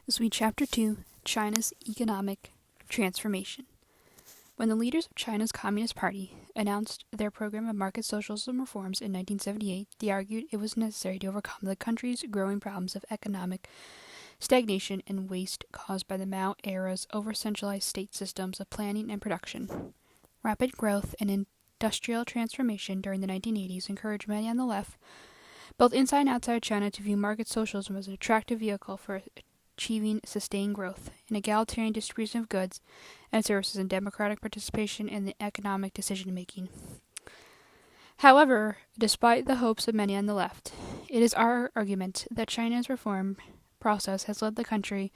This will be Chapter 2, China's Economic Transformation. When the leaders of China's Communist Party announced their program of market socialism reforms in 1978, they argued it was necessary to overcome the country's growing problems of economic stagnation and waste caused by the Mao era's over-centralized state systems of planning and production. Rapid growth and industrial transformation during the 1980s encouraged many on the left, both inside and outside China, to view market socialism as an attractive vehicle for achieving sustained growth, an egalitarian distribution of goods and services, and democratic participation in the economic decision-making. However, despite the hopes of many on the left, it is our argument that China's reform process has led the country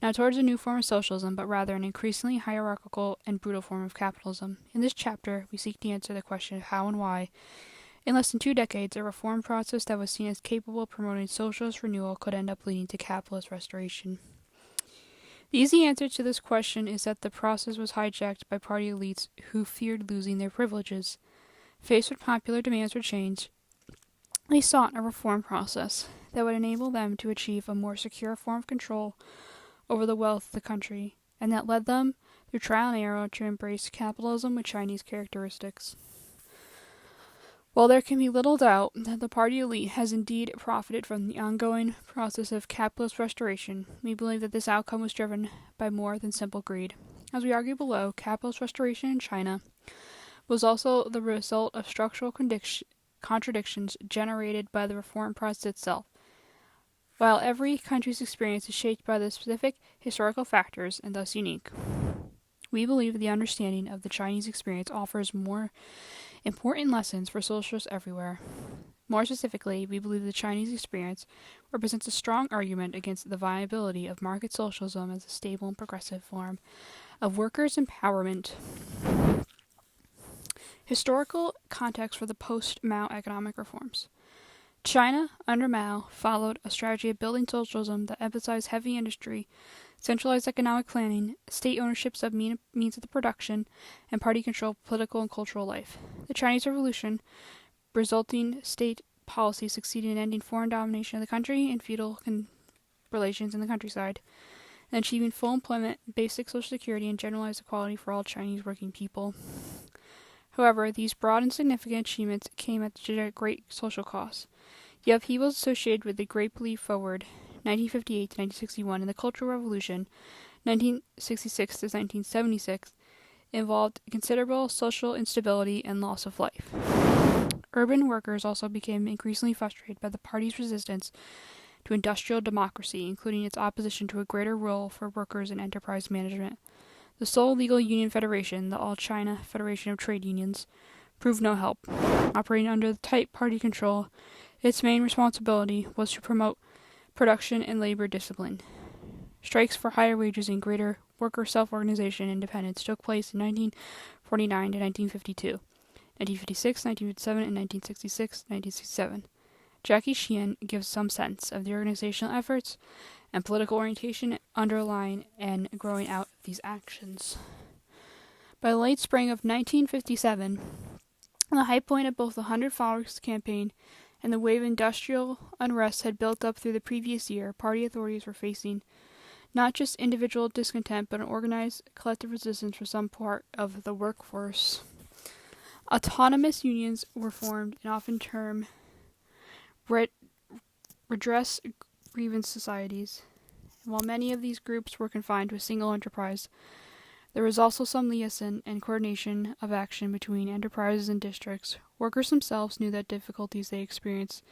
not towards a new form of socialism, but rather an increasingly hierarchical and brutal form of capitalism. In this chapter, we seek to answer the question of how and why, in less than 2 decades, a reform process that was seen as capable of promoting socialist renewal could end up leading to capitalist restoration. The easy answer to this question is that the process was hijacked by party elites who feared losing their privileges. Faced with popular demands for change, they sought a reform process that would enable them to achieve a more secure form of control over the wealth of the country, and that led them, through trial and error, to embrace capitalism with Chinese characteristics. While there can be little doubt that the party elite has indeed profited from the ongoing process of capitalist restoration, we believe that this outcome was driven by more than simple greed. As we argue below, capitalist restoration in China was also the result of structural contradictions generated by the reform process itself. While every country's experience is shaped by the specific historical factors and thus unique, we believe the understanding of the Chinese experience offers more important lessons for socialists everywhere. More specifically, we believe the Chinese experience represents a strong argument against the viability of market socialism as a stable and progressive form of workers' empowerment. Historical context for the post-Mao economic reforms. China, under Mao, followed a strategy of building socialism that emphasized heavy industry, centralized economic planning, state ownerships of means of the production, and party control of political and cultural life. The Chinese Revolution, resulting state policy, succeeded in ending foreign domination of the country and feudal relations in the countryside, and achieving full employment, basic social security, and generalized equality for all Chinese working people. However, these broad and significant achievements came at a great social cost. The upheavals associated with the Great Leap Forward, 1958 to 1961, and the Cultural Revolution, 1966 to 1976, involved considerable social instability and loss of life. Urban workers also became increasingly frustrated by the party's resistance to industrial democracy, including its opposition to a greater role for workers in enterprise management. The sole legal union federation, the All China Federation of Trade Unions, proved no help. Operating under tight party control, its main responsibility was to promote production and labor discipline. Strikes for higher wages and greater worker self-organization and independence took place in 1949 to 1952, 1956, 1957, and 1966-1967. Jackie Sheehan gives some sense of the organizational efforts and political orientation underlying and growing out of these actions. By the late spring of 1957, the high point of both the 100 Followers campaign and the wave of industrial unrest had built up through the previous year, party authorities were facing not just individual discontent, but an organized collective resistance for some part of the workforce. Autonomous unions were formed and often termed redress grievance societies. And while many of these groups were confined to a single enterprise, there was also some liaison and coordination of action between enterprises and districts. Workers themselves knew that difficulties they experienced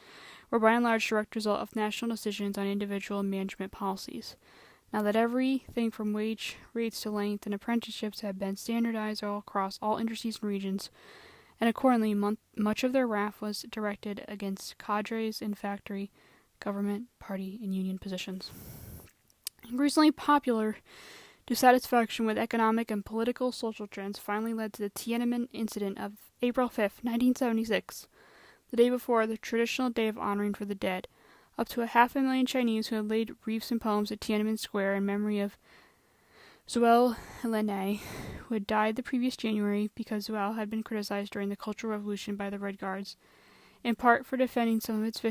were by and large direct result of national decisions on individual management policies. Now that everything from wage rates to length and apprenticeships had been standardized all across all industries and regions, and accordingly much of their wrath was directed against cadres in factory, government, party, and union positions. Increasingly popular dissatisfaction with economic and political social trends finally led to the Tiananmen incident of April 5, 1976, the day before the traditional day of honoring for the dead. Up to 500,000 Chinese who had laid wreaths and poems at Tiananmen Square in memory of Zhuo Enlai, who had died the previous January because Zhuo had been criticized during the Cultural Revolution by the Red Guards, in part for defending some of its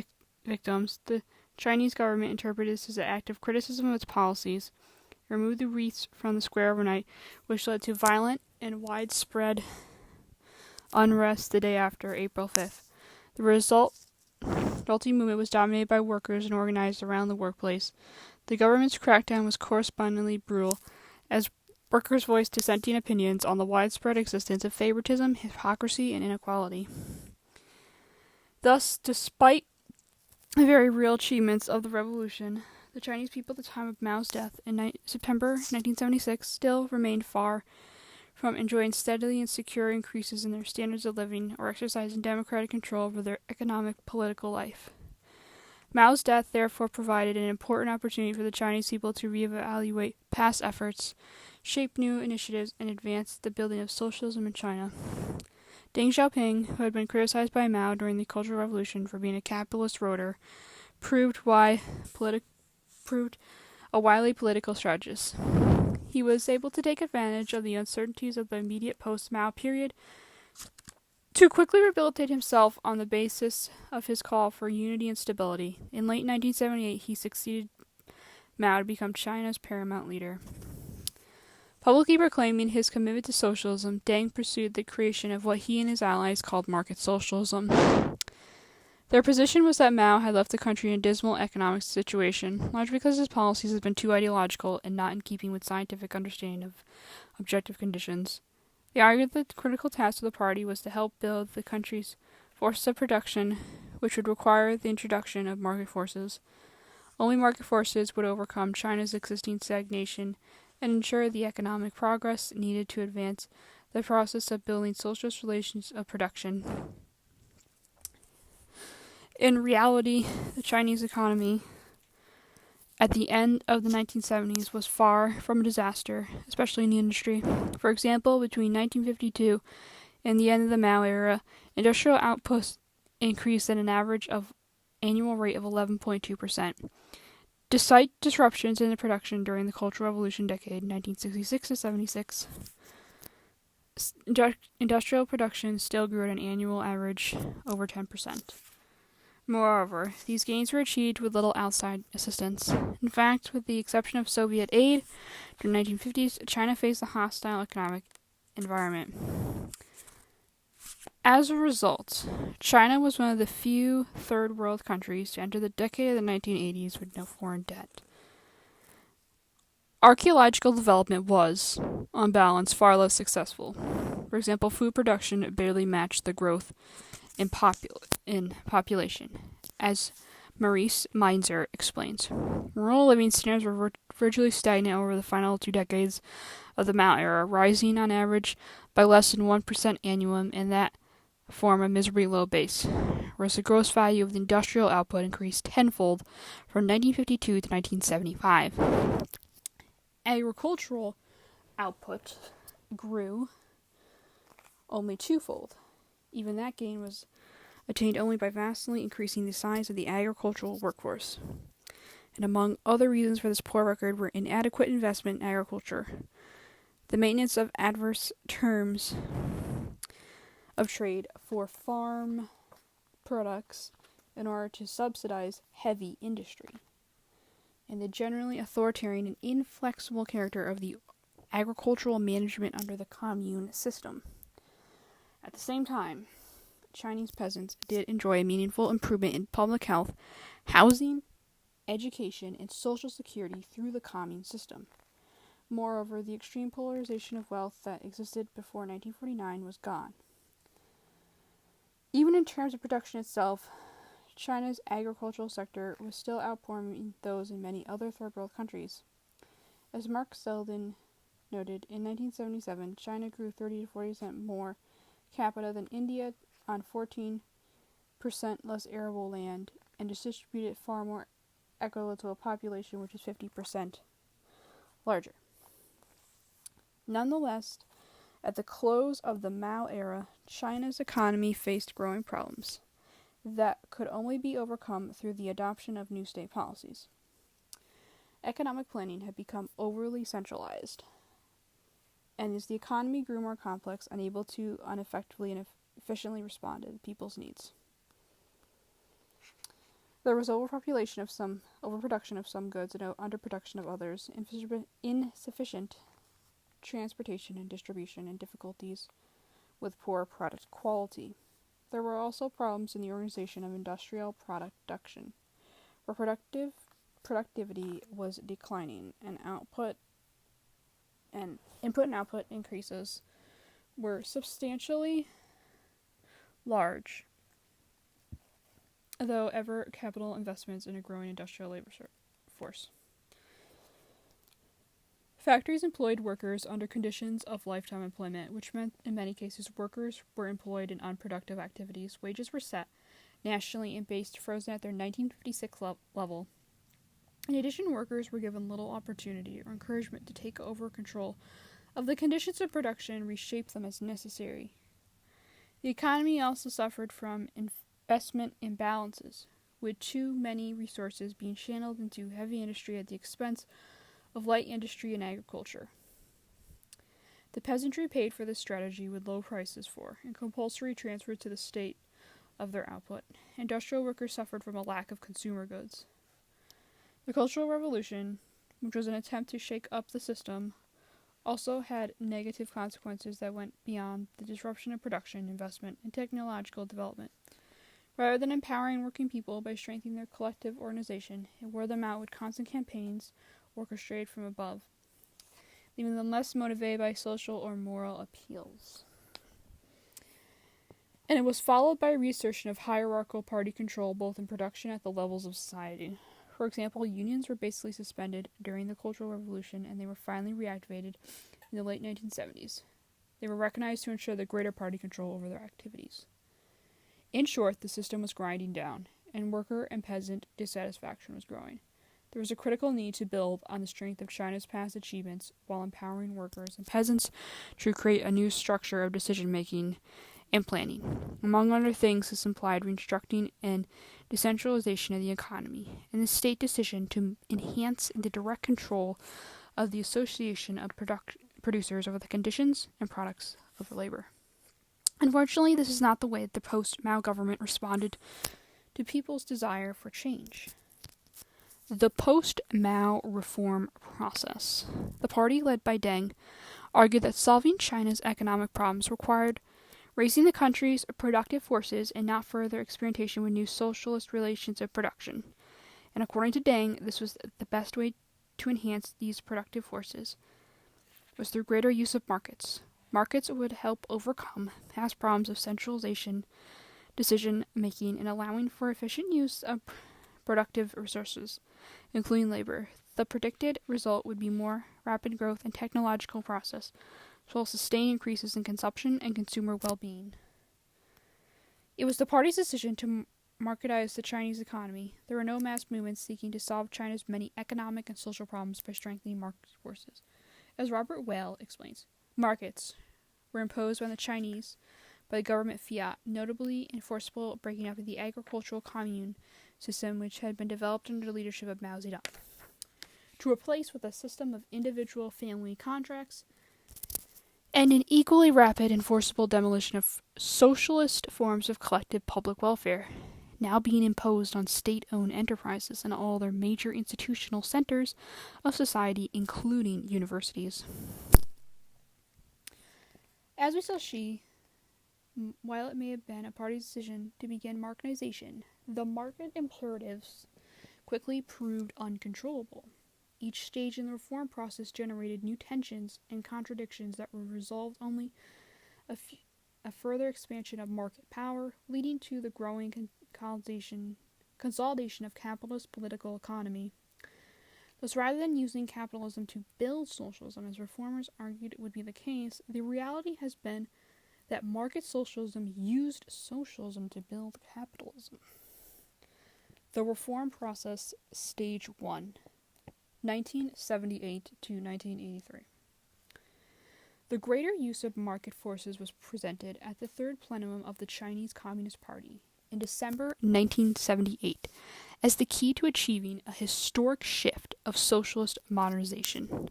victims. The Chinese government interpreted this as an act of criticism of its policies, removed the wreaths from the square overnight, which led to violent and widespread unrest the day after, April 5th. The resulting movement was dominated by workers and organized around the workplace. The government's crackdown was correspondingly brutal, as workers voiced dissenting opinions on the widespread existence of favoritism, hypocrisy, and inequality. Thus, despite the very real achievements of the revolution, the Chinese people at the time of Mao's death in September 1976 still remained far from enjoying steadily and secure increases in their standards of living or exercising democratic control over their economic, political life. Mao's death therefore provided an important opportunity for the Chinese people to reevaluate past efforts, shape new initiatives, and advance the building of socialism in China. Deng Xiaoping, who had been criticized by Mao during the Cultural Revolution for being a capitalist roader, proved a wily political strategist. He was able to take advantage of the uncertainties of the immediate post-Mao period to quickly rehabilitate himself on the basis of his call for unity and stability. In late 1978, he succeeded Mao to become China's paramount leader. Publicly proclaiming his commitment to socialism, Deng pursued the creation of what he and his allies called market socialism. Their position was that Mao had left the country in a dismal economic situation, largely because his policies had been too ideological and not in keeping with scientific understanding of objective conditions. They argued that the critical task of the party was to help build the country's forces of production, which would require the introduction of market forces. Only market forces would overcome China's existing stagnation and ensure the economic progress needed to advance the process of building socialist relations of production. In reality, the Chinese economy at the end of the 1970s was far from a disaster, especially in the industry. For example, between 1952 and the end of the Mao era, industrial output increased at an average of annual rate of 11.2%. Despite disruptions in the production during the Cultural Revolution decade, 1966 to 76, industrial production still grew at an annual average over 10%. Moreover, these gains were achieved with little outside assistance. In fact, with the exception of Soviet aid during the 1950s, China faced a hostile economic environment. As a result, China was one of the few third world countries to enter the decade of the 1980s with no foreign debt. Archaeological development was, on balance, far less successful. For example, food production barely matched the growth in population, as Maurice Meinzer explains. Rural living standards were virtually stagnant over the final 2 decades of the Mao era, rising on average by less than 1% annually, and that form a miserably low base, whereas the gross value of the industrial output increased tenfold from 1952 to 1975. Agricultural output grew only twofold. Even that gain was attained only by vastly increasing the size of the agricultural workforce. And among other reasons for this poor record were inadequate investment in agriculture, the maintenance of adverse terms of trade for farm products in order to subsidize heavy industry, and the generally authoritarian and inflexible character of the agricultural management under the commune system. At the same time, Chinese peasants did enjoy a meaningful improvement in public health, housing, education, and social security through the commune system. Moreover, the extreme polarization of wealth that existed before 1949 was gone. Even in terms of production itself, China's agricultural sector was still outperforming those in many other third world countries. As Mark Selden noted, in 1977, China grew 30 to 40% more capita than India on 14% less arable land, and is distributed far more equal to a population which is 50% larger. Nonetheless, at the close of the Mao era, China's economy faced growing problems that could only be overcome through the adoption of new state policies. Economic planning had become overly centralized, and as the economy grew more complex, unable to ineffectively and efficiently respond to people's needs. There was overproduction of some goods and underproduction of others, insufficient transportation and distribution, and difficulties with poor product quality. There were also problems in the organization of industrial production, where productivity was declining, and input and output increases were substantially large, though ever capital investments in a growing industrial labor force. Factories employed workers under conditions of lifetime employment, which meant in many cases workers were employed in unproductive activities. Wages were set nationally and based frozen at their 1956 level. In addition, workers were given little opportunity or encouragement to take over control of the conditions of production and reshape them as necessary. The economy also suffered from investment imbalances, with too many resources being channeled into heavy industry at the expense of light industry and agriculture. The peasantry paid for this strategy with low prices for and compulsory transfer to the state of their output. Industrial workers suffered from a lack of consumer goods. The Cultural Revolution, which was an attempt to shake up the system, also had negative consequences that went beyond the disruption of production, investment, and technological development. Rather than empowering working people by strengthening their collective organization, it wore them out with constant campaigns orchestrated from above, leaving them less motivated by social or moral appeals. And it was followed by a reassertion of hierarchical party control both in production and at the levels of society. For example, unions were basically suspended during the Cultural Revolution, and they were finally reactivated in the late 1970s. They were recognized to ensure the greater party control over their activities. In short, the system was grinding down, and worker and peasant dissatisfaction was growing. There was a critical need to build on the strength of China's past achievements while empowering workers and peasants to create a new structure of decision-making and planning. Among other things, this implied reconstructing and decentralization of the economy, and the state decision to enhance the direct control of the association of producers over the conditions and products of labor. Unfortunately, this is not the way that the post-Mao government responded to people's desire for change. The post-Mao reform process. The party led by Deng argued that solving China's economic problems required raising the country's productive forces and not further experimentation with new socialist relations of production. And according to Deng, this was the best way to enhance these productive forces was through greater use of markets. Markets would help overcome past problems of centralization, decision-making, and allowing for efficient use of productive resources, including labor. The predicted result would be more rapid growth and technological process, as well as sustained increases in consumption and consumer well-being. It was the party's decision to marketize the Chinese economy. There were no mass movements seeking to solve China's many economic and social problems by strengthening market forces. As Robert Whale explains, markets were imposed by the Chinese by the government fiat, notably enforceable breaking up of the agricultural commune system which had been developed under the leadership of Mao Zedong, to replace with a system of individual family contracts and an equally rapid and forcible demolition of socialist forms of collective public welfare, now being imposed on state-owned enterprises and all their major institutional centers of society, including universities. As we shall see, while it may have been a party's decision to begin marketization, the market imperatives quickly proved uncontrollable. Each stage in the reform process generated new tensions and contradictions that were resolved only a further expansion of market power, leading to the growing consolidation of capitalist political economy. Thus, rather than using capitalism to build socialism, as reformers argued would be the case, the reality has been that market socialism used socialism to build capitalism. The reform process, Stage 1, 1978 to 1983. The greater use of market forces was presented at the third plenum of the Chinese Communist Party in December 1978 as the key to achieving a historic shift of socialist modernization.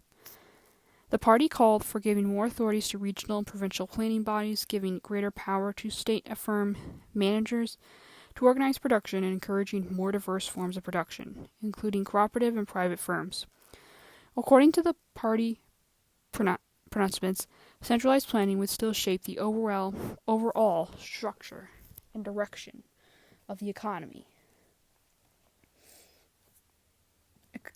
The party called for giving more authorities to regional and provincial planning bodies, giving greater power to state-affirmed managers to organize production and encouraging more diverse forms of production, including cooperative and private firms. According to the party pronouncements, centralized planning would still shape the overall structure and direction of the economy.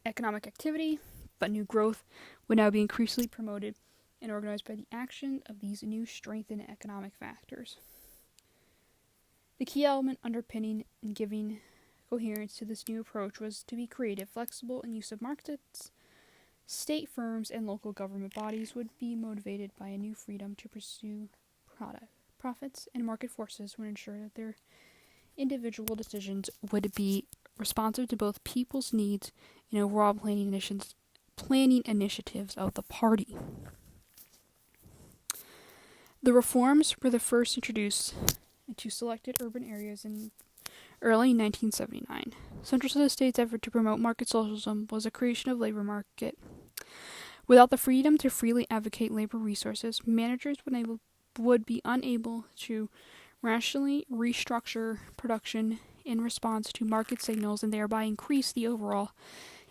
Economic activity, but new growth would now be increasingly promoted and organized by the action of these new strengthened economic factors. The key element underpinning and giving coherence to this new approach was to be creative, flexible, and use of markets. State firms and local government bodies would be motivated by a new freedom to pursue profits, and market forces would ensure that their individual decisions would be responsive to both people's needs and overall planning initiatives of the party. The reforms were the first introduced into selected urban areas in early 1979. Central to the state's effort to promote market socialism was the creation of labor market. Without the freedom to freely advocate labor resources, managers would be unable to rationally restructure production in response to market signals and thereby increase the overall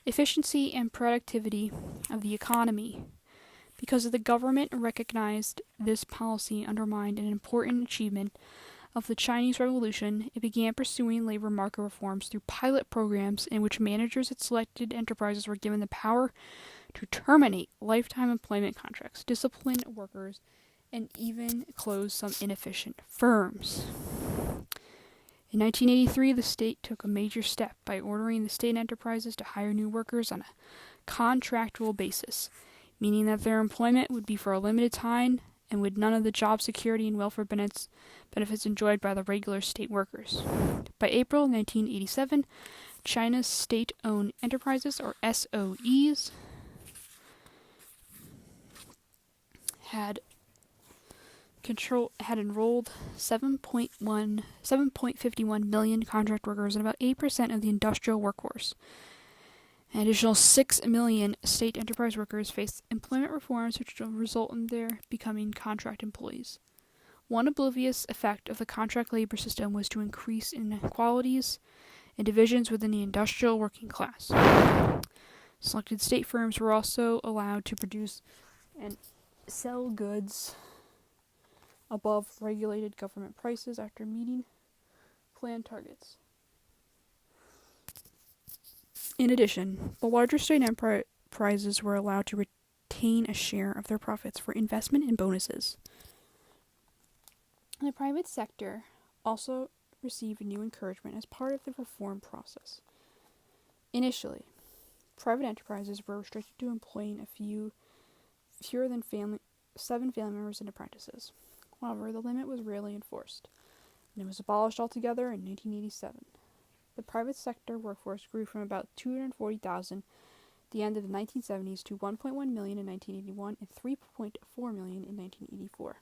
efficiency and productivity of the economy. Because the government recognized this policy undermined an important achievement of the Chinese Revolution, it began pursuing labor market reforms through pilot programs in which managers at selected enterprises were given the power to terminate lifetime employment contracts, discipline workers, and even close some inefficient firms. In 1983, the state took a major step by ordering the state enterprises to hire new workers on a contractual basis, meaning that their employment would be for a limited time and with none of the job security and welfare benefits enjoyed by the regular state workers. By April 1987, China's state-owned enterprises, or SOEs, had enrolled 7.51 million contract workers and about 8% of the industrial workforce. An additional 6 million state enterprise workers faced employment reforms which will result in their becoming contract employees. One oblivious effect of the contract labor system was to increase inequalities and divisions within the industrial working class. Selected state firms were also allowed to produce and sell goods above regulated government prices after meeting planned targets. In addition, the larger state enterprises were allowed to retain a share of their profits for investment and bonuses. The private sector also received new encouragement as part of the reform process. Initially, private enterprises were restricted to employing fewer than 7 family members and apprentices. However, the limit was rarely enforced, and it was abolished altogether in 1987. The private sector workforce grew from about 240,000 at the end of the 1970s to 1.1 million in 1981 and 3.4 million in 1984.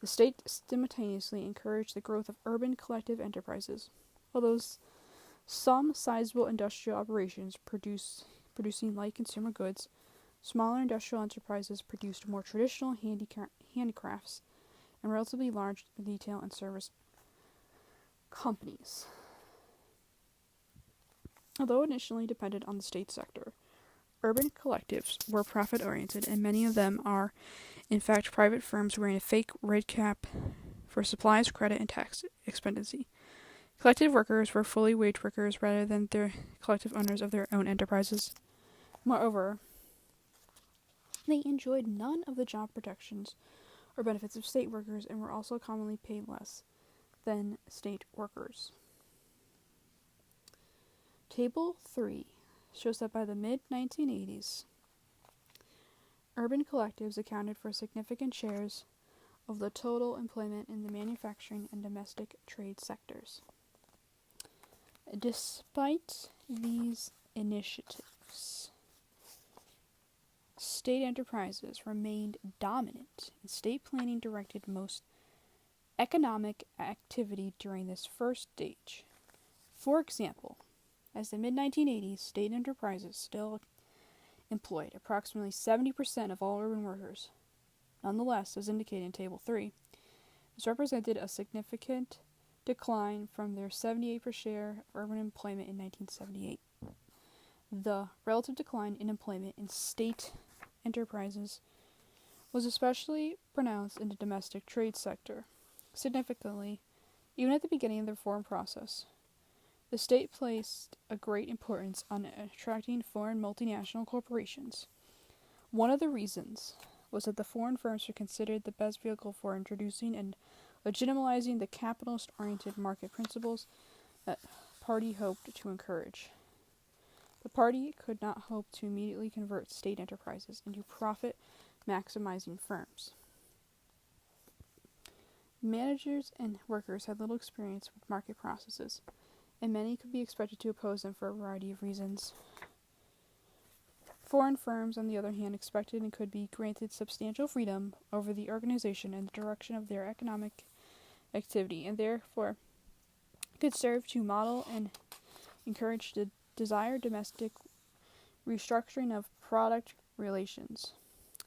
The state simultaneously encouraged the growth of urban collective enterprises, although some sizable industrial operations producing light consumer goods, smaller industrial enterprises produced more traditional handicrafts, and relatively large retail and service companies. Although initially dependent on the state sector, urban collectives were profit-oriented, and many of them are, in fact, private firms wearing a fake red cap for supplies, credit, and tax expediency. Collective workers were fully wage workers rather than the collective owners of their own enterprises. Moreover, they enjoyed none of the job protections or benefits of state workers and were also commonly paid less than state workers. Table 3 shows that by the mid-1980s, urban collectives accounted for significant shares of the total employment in the manufacturing and domestic trade sectors. Despite these initiatives, state enterprises remained dominant, and state planning directed most economic activity during this first stage. For example, as the mid-1980s, state enterprises still employed approximately 70% of all urban workers. Nonetheless, as indicated in Table 3, this represented a significant decline from their 78% share of urban employment in 1978. The relative decline in employment in state enterprises was especially pronounced in the domestic trade sector. Significantly, even at the beginning of the reform process, the state placed a great importance on attracting foreign multinational corporations. One of the reasons was that the foreign firms were considered the best vehicle for introducing and legitimizing the capitalist-oriented market principles that the party hoped to encourage. The party could not hope to immediately convert state enterprises into profit-maximizing firms. Managers and workers had little experience with market processes, and many could be expected to oppose them for a variety of reasons. Foreign firms, on the other hand, expected and could be granted substantial freedom over the organization and the direction of their economic activity, and therefore could serve to model and encourage the desired domestic restructuring of product relations.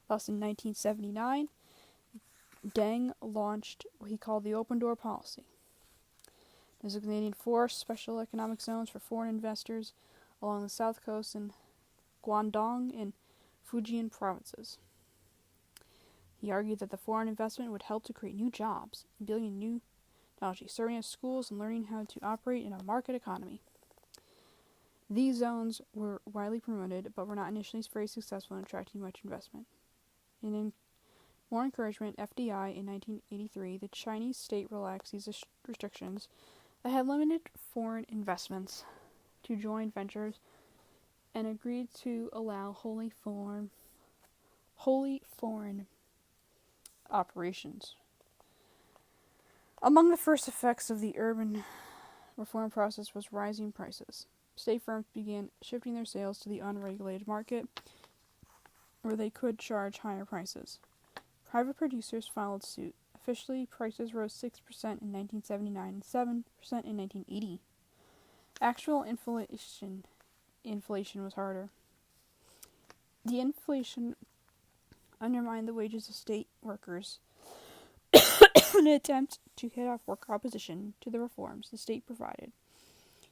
Thus, in 1979, Deng launched what he called the Open Door Policy, designating 4 special economic zones for foreign investors along the south coast and Guangdong and Fujian provinces. He argued that the foreign investment would help to create new jobs and building new technology, serving as schools and learning how to operate in a market economy. These zones were widely promoted, but were not initially very successful in attracting much investment. In more encouragement, FDI in 1983, the Chinese state relaxed these restrictions that had limited foreign investments to joint ventures and agreed to allow wholly foreign operations. Among the first effects of the urban reform process was rising prices. State firms began shifting their sales to the unregulated market, where they could charge higher prices. Private producers followed suit. Officially, prices rose 6% in 1979 and 7% in 1980. Actual inflation was harder. The inflation undermined the wages of state workers. In an attempt to head off worker opposition to the reforms, the state provided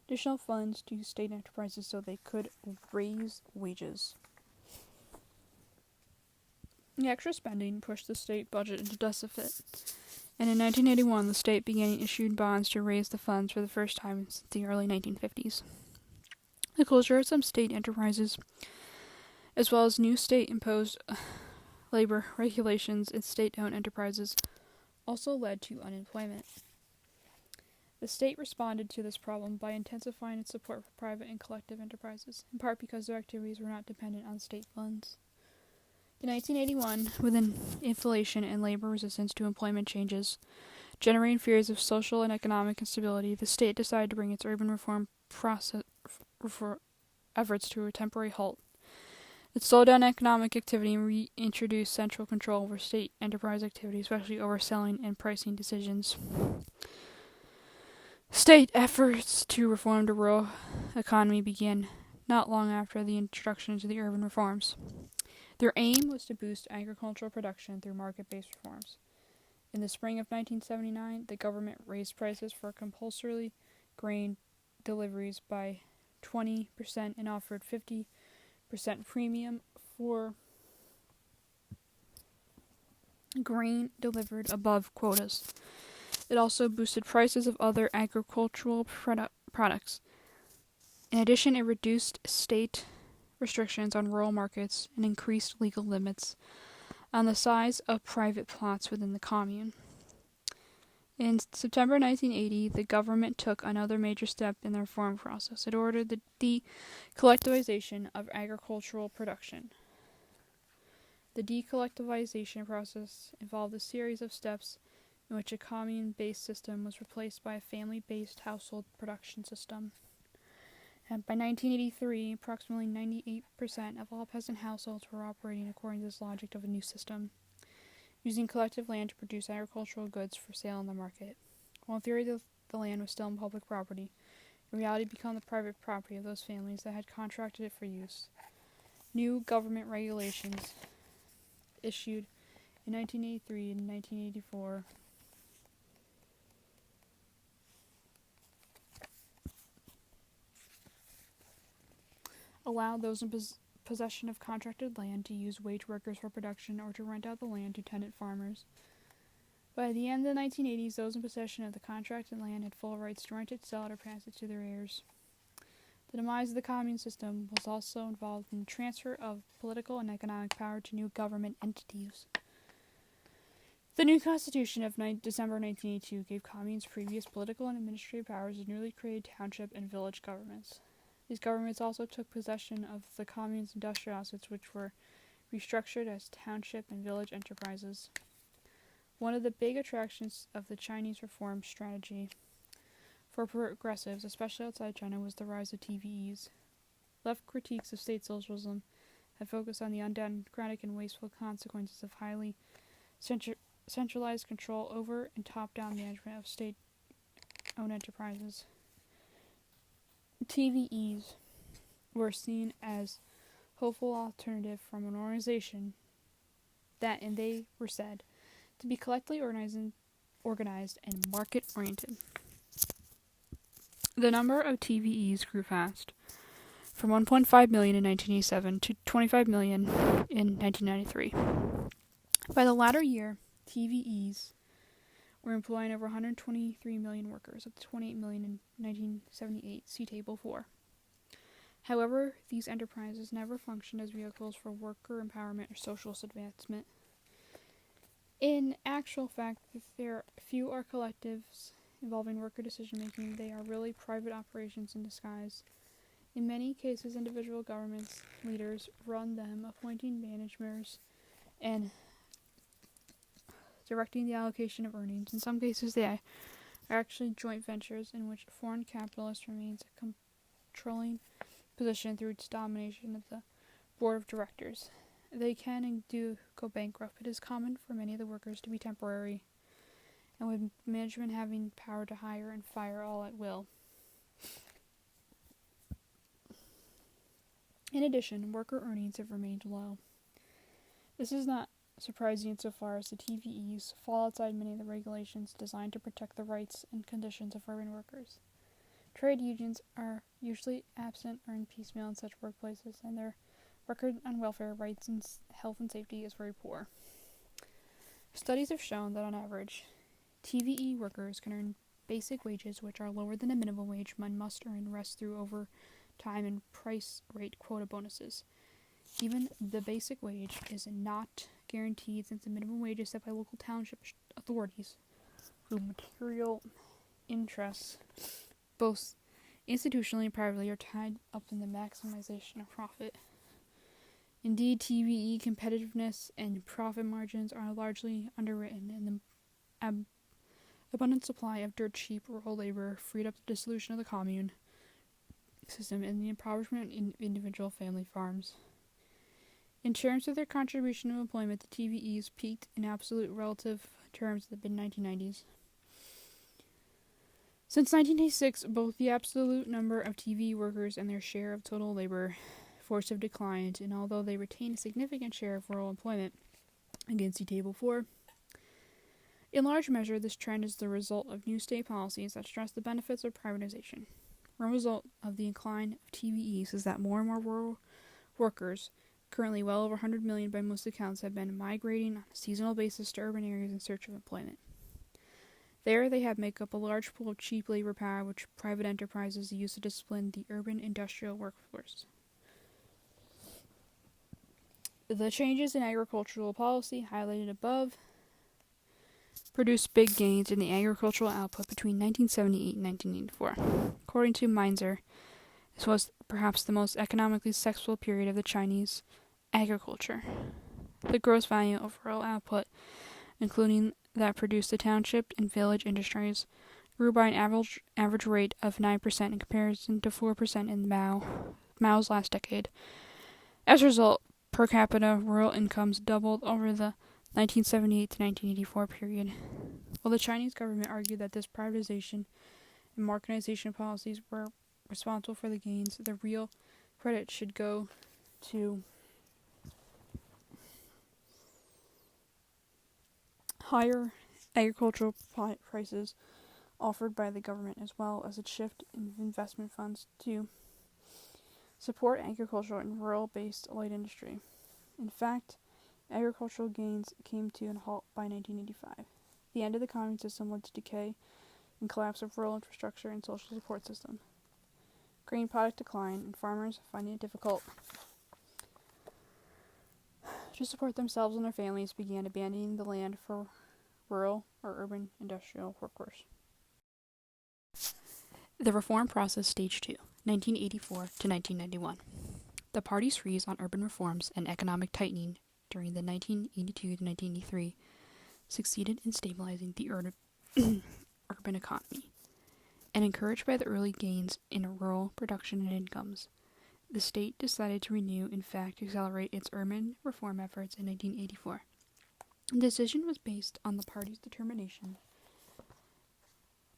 additional funds to state enterprises so they could raise wages. The extra spending pushed the state budget into deficit, and in 1981 the state began issuing bonds to raise the funds for the first time since the early 1950s. The closure of some state enterprises, as well as new state-imposed labor regulations in state-owned enterprises, also led to unemployment. The state responded to this problem by intensifying its support for private and collective enterprises, in part because their activities were not dependent on state funds. In 1981, with inflation and labor resistance to employment changes, generating fears of social and economic instability, the state decided to bring its urban reform efforts to a temporary halt. It slowed down economic activity and reintroduced central control over state enterprise activity, especially over selling and pricing decisions. State efforts to reform the rural economy began not long after the introduction into the urban reforms. Their aim was to boost agricultural production through market-based reforms. In the spring of 1979, the government raised prices for compulsory grain deliveries by 20% and offered 50% premium for grain delivered above quotas. It also boosted prices of other agricultural products. In addition, it reduced state restrictions on rural markets and increased legal limits on the size of private plots within the commune. In September 1980, the government took another major step in the reform process. It ordered the decollectivization of agricultural production. The decollectivization process involved a series of steps in which a commune-based system was replaced by a family-based household production system. And by 1983, approximately 98% of all peasant households were operating according to this logic of a new system, using collective land to produce agricultural goods for sale in the market. While in theory the land was still in public property, in reality it became the private property of those families that had contracted it for use. New government regulations issued in 1983 and 1984 allowed those in possession of contracted land to use wage workers for production or to rent out the land to tenant farmers. By the end of the 1980s, those in possession of the contracted land had full rights to rent it, sell it, or pass it to their heirs. The demise of the commune system was also involved in the transfer of political and economic power to new government entities. The new constitution of December 1982 gave communes previous political and administrative powers of newly created township and village governments. These governments also took possession of the commune's industrial assets, which were restructured as township and village enterprises. One of the big attractions of the Chinese reform strategy for progressives, especially outside China, was the rise of TVEs. Left critiques of state socialism have focused on the undemocratic and wasteful consequences of highly centralized control over and top-down management of state-owned enterprises. TVEs were seen as hopeful alternative from an organization that, and they were said, to be collectively organized and market-oriented. The number of TVEs grew fast, from 1.5 million in 1987 to 25 million in 1993. By the latter year, TVEs were employing over 123 million workers, up to 28 million in 1978, see Table 4. However, these enterprises never functioned as vehicles for worker empowerment or socialist advancement. In actual fact, few are collectives involving worker decision-making. They are really private operations in disguise. In many cases, individual governments, leaders, run them, appointing managers and directing the allocation of earnings. In some cases, they are actually joint ventures in which foreign capitalist remains a controlling position through its domination of the board of directors. They can and do go bankrupt. It is common for many of the workers to be temporary, and with management having power to hire and fire all at will. In addition, worker earnings have remained low. This is not surprising insofar as the TVEs fall outside many of the regulations designed to protect the rights and conditions of urban workers. Trade unions are usually absent or in piecemeal in such workplaces, and their record on welfare rights and health and safety is very poor. Studies have shown that on average, TVE workers can earn basic wages which are lower than a minimum wage and must earn rest through overtime and price rate quota bonuses. Even the basic wage is not guaranteed, since the minimum wage is set by local township authorities whose material interests, both institutionally and privately, are tied up in the maximization of profit. Indeed, TVE competitiveness and profit margins are largely underwritten, and the abundant supply of dirt-cheap rural labor freed up the dissolution of the commune system and the impoverishment of individual family farms. In terms of their contribution to employment, the TVEs peaked in absolute relative terms in the mid-1990s. Since 1986, both the absolute number of TVE workers and their share of total labor force have declined, and although they retain a significant share of rural employment, again see Table 4, in large measure this trend is the result of new state policies that stress the benefits of privatization. One result of the decline of TVEs is that more and more rural workers, currently well over 100 million by most accounts, have been migrating on a seasonal basis to urban areas in search of employment. There they have make up a large pool of cheap labor power which private enterprises use to discipline the urban industrial workforce. The changes in agricultural policy highlighted above produced big gains in the agricultural output between 1978 and 1984. According to Mainzer, this was perhaps the most economically successful period of the Chinese agriculture. The gross value of rural output, including that produced the township and village industries, grew by an average rate of 9% in comparison to 4% in Mao's last decade. As a result, per capita rural incomes doubled over the 1978 to 1984 period. While the Chinese government argued that this privatization and marketization policies were responsible for the gains, the real credit should go to higher agricultural prices offered by the government, as well as its shift in investment funds to support agricultural and rural-based light industry. In fact, agricultural gains came to a halt by 1985. The end of the commune system led to decay and collapse of rural infrastructure and social support system. Grain product decline, and farmers finding it difficult to support themselves and their families began abandoning the land for rural or urban industrial workforce. The reform process stage 2, 1984 to 1991. The party's freeze on urban reforms and economic tightening during the 1982 to 1983 succeeded in stabilizing the urban economy, and encouraged by the early gains in rural production and incomes, the state decided to renew, in fact, accelerate its urban reform efforts in 1984. The decision was based on the party's determination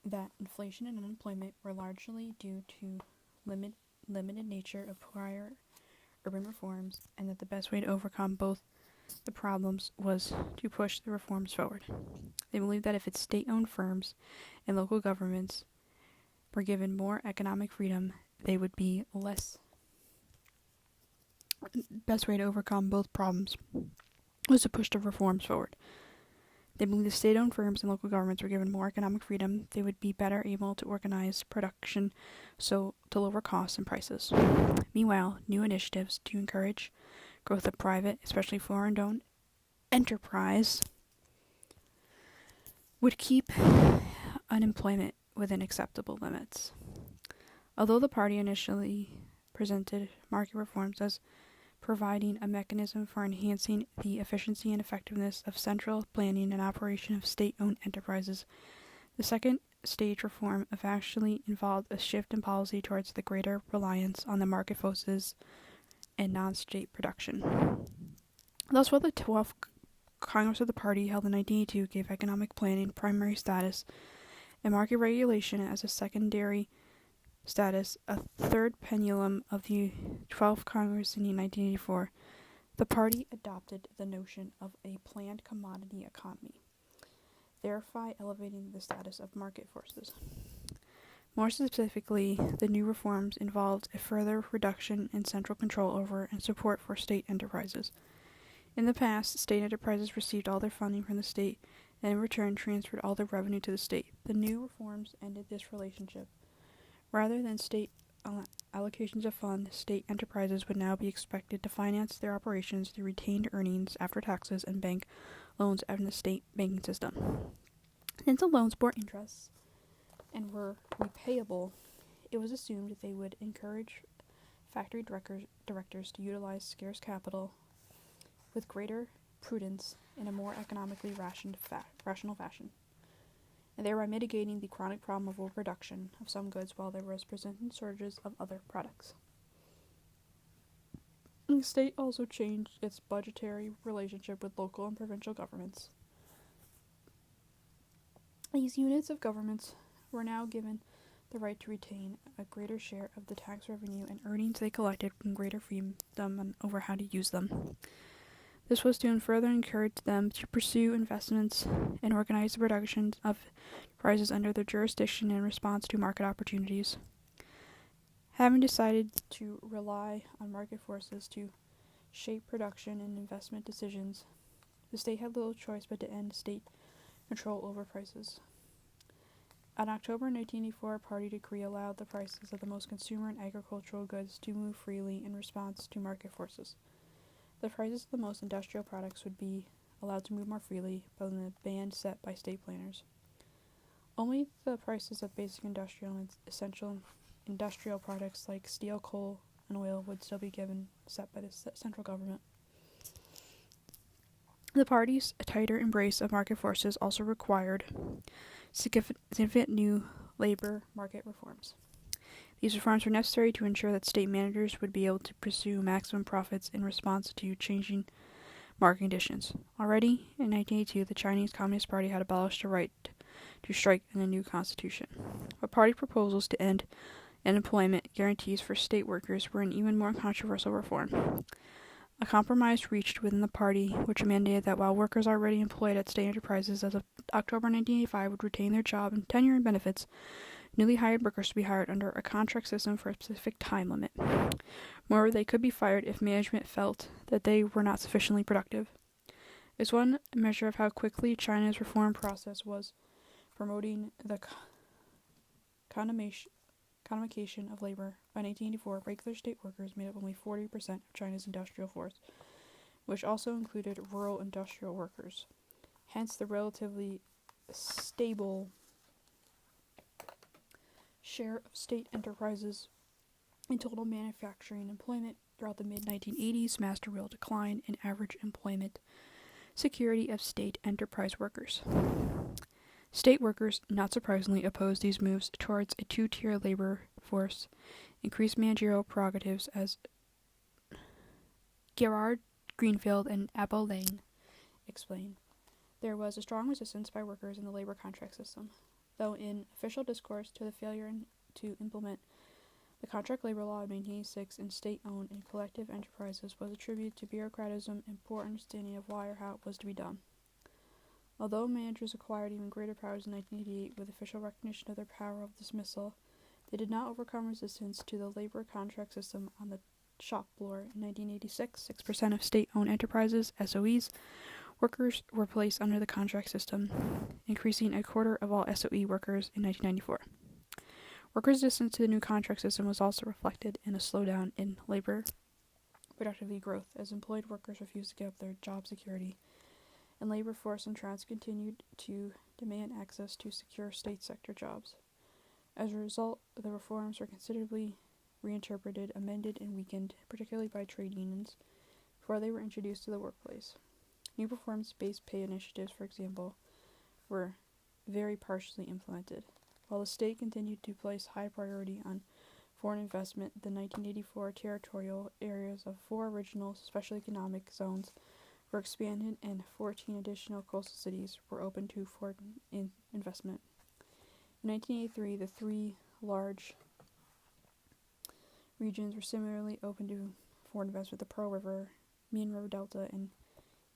that inflation and unemployment were largely due to limited nature of prior urban reforms, and that the best way to overcome both the problems was to push the reforms forward. They believed that if its state-owned firms and local governments were given more economic freedom, they would be best way to overcome both problems was to push the reforms forward. They believed the state-owned firms and local governments were given more economic freedom, they would be better able to organize production to lower costs and prices. Meanwhile, new initiatives to encourage growth of private, especially foreign-owned enterprise, would keep unemployment within acceptable limits. Although the party initially presented market reforms as providing a mechanism for enhancing the efficiency and effectiveness of central planning and operation of state-owned enterprises, the second stage reform actually involved a shift in policy towards the greater reliance on the market forces and non-state production. Thus, while the 12th Congress of the Party held in 1982 gave economic planning primary status and market regulation as a secondary status, a third pendulum of the 12th Congress in 1984, the party adopted the notion of a planned commodity economy, thereby elevating the status of market forces. More specifically, the new reforms involved a further reduction in central control over and support for state enterprises. In the past, state enterprises received all their funding from the state and in return transferred all their revenue to the state. The new reforms ended this relationship. Rather than state allocations of funds, state enterprises would now be expected to finance their operations through retained earnings after taxes and bank loans in the state banking system. Since the loans bore interest and were repayable, it was assumed that they would encourage factory directors to utilize scarce capital with greater prudence in a more economically rational fashion, and thereby mitigating the chronic problem of overproduction of some goods while there was present shortages of other products. The state also changed its budgetary relationship with local and provincial governments. These units of governments were now given the right to retain a greater share of the tax revenue and earnings they collected and greater freedom over how to use them. This was to further encourage them to pursue investments and organize the production of enterprises under their jurisdiction in response to market opportunities. Having decided to rely on market forces to shape production and investment decisions, the state had little choice but to end state control over prices. In October 1984, a party decree allowed the prices of the most consumer and agricultural goods to move freely in response to market forces. The prices of the most industrial products would be allowed to move more freely, but in a band set by state planners. Only the prices of basic industrial and essential industrial products like steel, coal, and oil would still be set by the central government. The party's tighter embrace of market forces also required significant new labor market reforms. These reforms were necessary to ensure that state managers would be able to pursue maximum profits in response to changing market conditions. Already in 1982, the Chinese Communist Party had abolished the right to strike in the new constitution. But party proposals to end unemployment guarantees for state workers were an even more controversial reform. A compromise reached within the party, which mandated that while workers already employed at state enterprises as of October 1985 would retain their job and tenure and benefits, newly hired workers to be hired under a contract system for a specific time limit. Moreover, they could be fired if management felt that they were not sufficiently productive. As one measure of how quickly China's reform process was promoting the economization of labor, by 1984, regular state workers made up only 40% of China's industrial force, which also included rural industrial workers. Hence, the relatively stable share of state enterprises in total manufacturing employment throughout the mid-1980s masked a real decline in average employment security of state enterprise workers. State workers, not surprisingly, opposed these moves towards a two-tier labor force, increased managerial prerogatives, as Gerard Greenfield and Abel Lang explain. There was a strong resistance by workers in the labor contract system, though in official discourse to the failure to implement the contract labor law of 1986 in state-owned and collective enterprises was attributed to bureaucratism and poor understanding of why or how it was to be done. Although managers acquired even greater powers in 1988 with official recognition of their power of dismissal, they did not overcome resistance to the labor contract system on the shop floor. In 1986, 6% of state-owned enterprises, SOEs, workers were placed under the contract system, increasing a quarter of all SOE workers in 1994. Workers' resistance to the new contract system was also reflected in a slowdown in labor productivity growth, as employed workers refused to give up their job security, and labor force and trends continued to demand access to secure state sector jobs. As a result, the reforms were considerably reinterpreted, amended, and weakened, particularly by trade unions, before they were introduced to the workplace. New performance-based pay initiatives, for example, were very partially implemented. While the state continued to place high priority on foreign investment, the 1984 territorial areas of 4 original special economic zones were expanded and 14 additional coastal cities were opened to foreign investment. In 1983, the 3 large regions were similarly opened to foreign investment: the Pearl River, Mian River Delta, and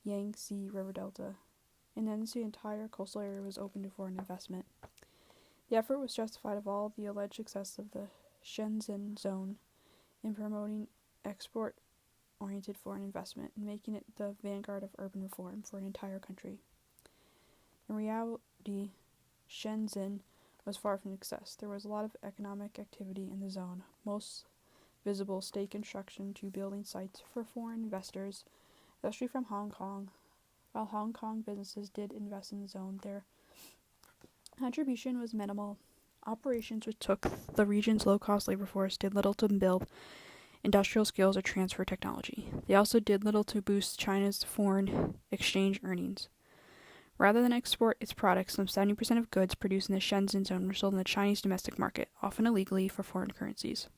Yangtze River Delta, and then the entire coastal area was open to foreign investment. The effort was justified of all the alleged success of the Shenzhen zone in promoting export-oriented foreign investment and making it the vanguard of urban reform for an entire country. In reality, Shenzhen was far from success. There was a lot of economic activity in the zone, most visible state construction to building sites for foreign investors, especially from Hong Kong. While Hong Kong businesses did invest in the zone, their contribution was minimal. Operations which took the region's low-cost labor force did little to build industrial skills or transfer technology. They also did little to boost China's foreign exchange earnings. Rather than export its products, some 70% of goods produced in the Shenzhen zone were sold in the Chinese domestic market, often illegally for foreign currencies.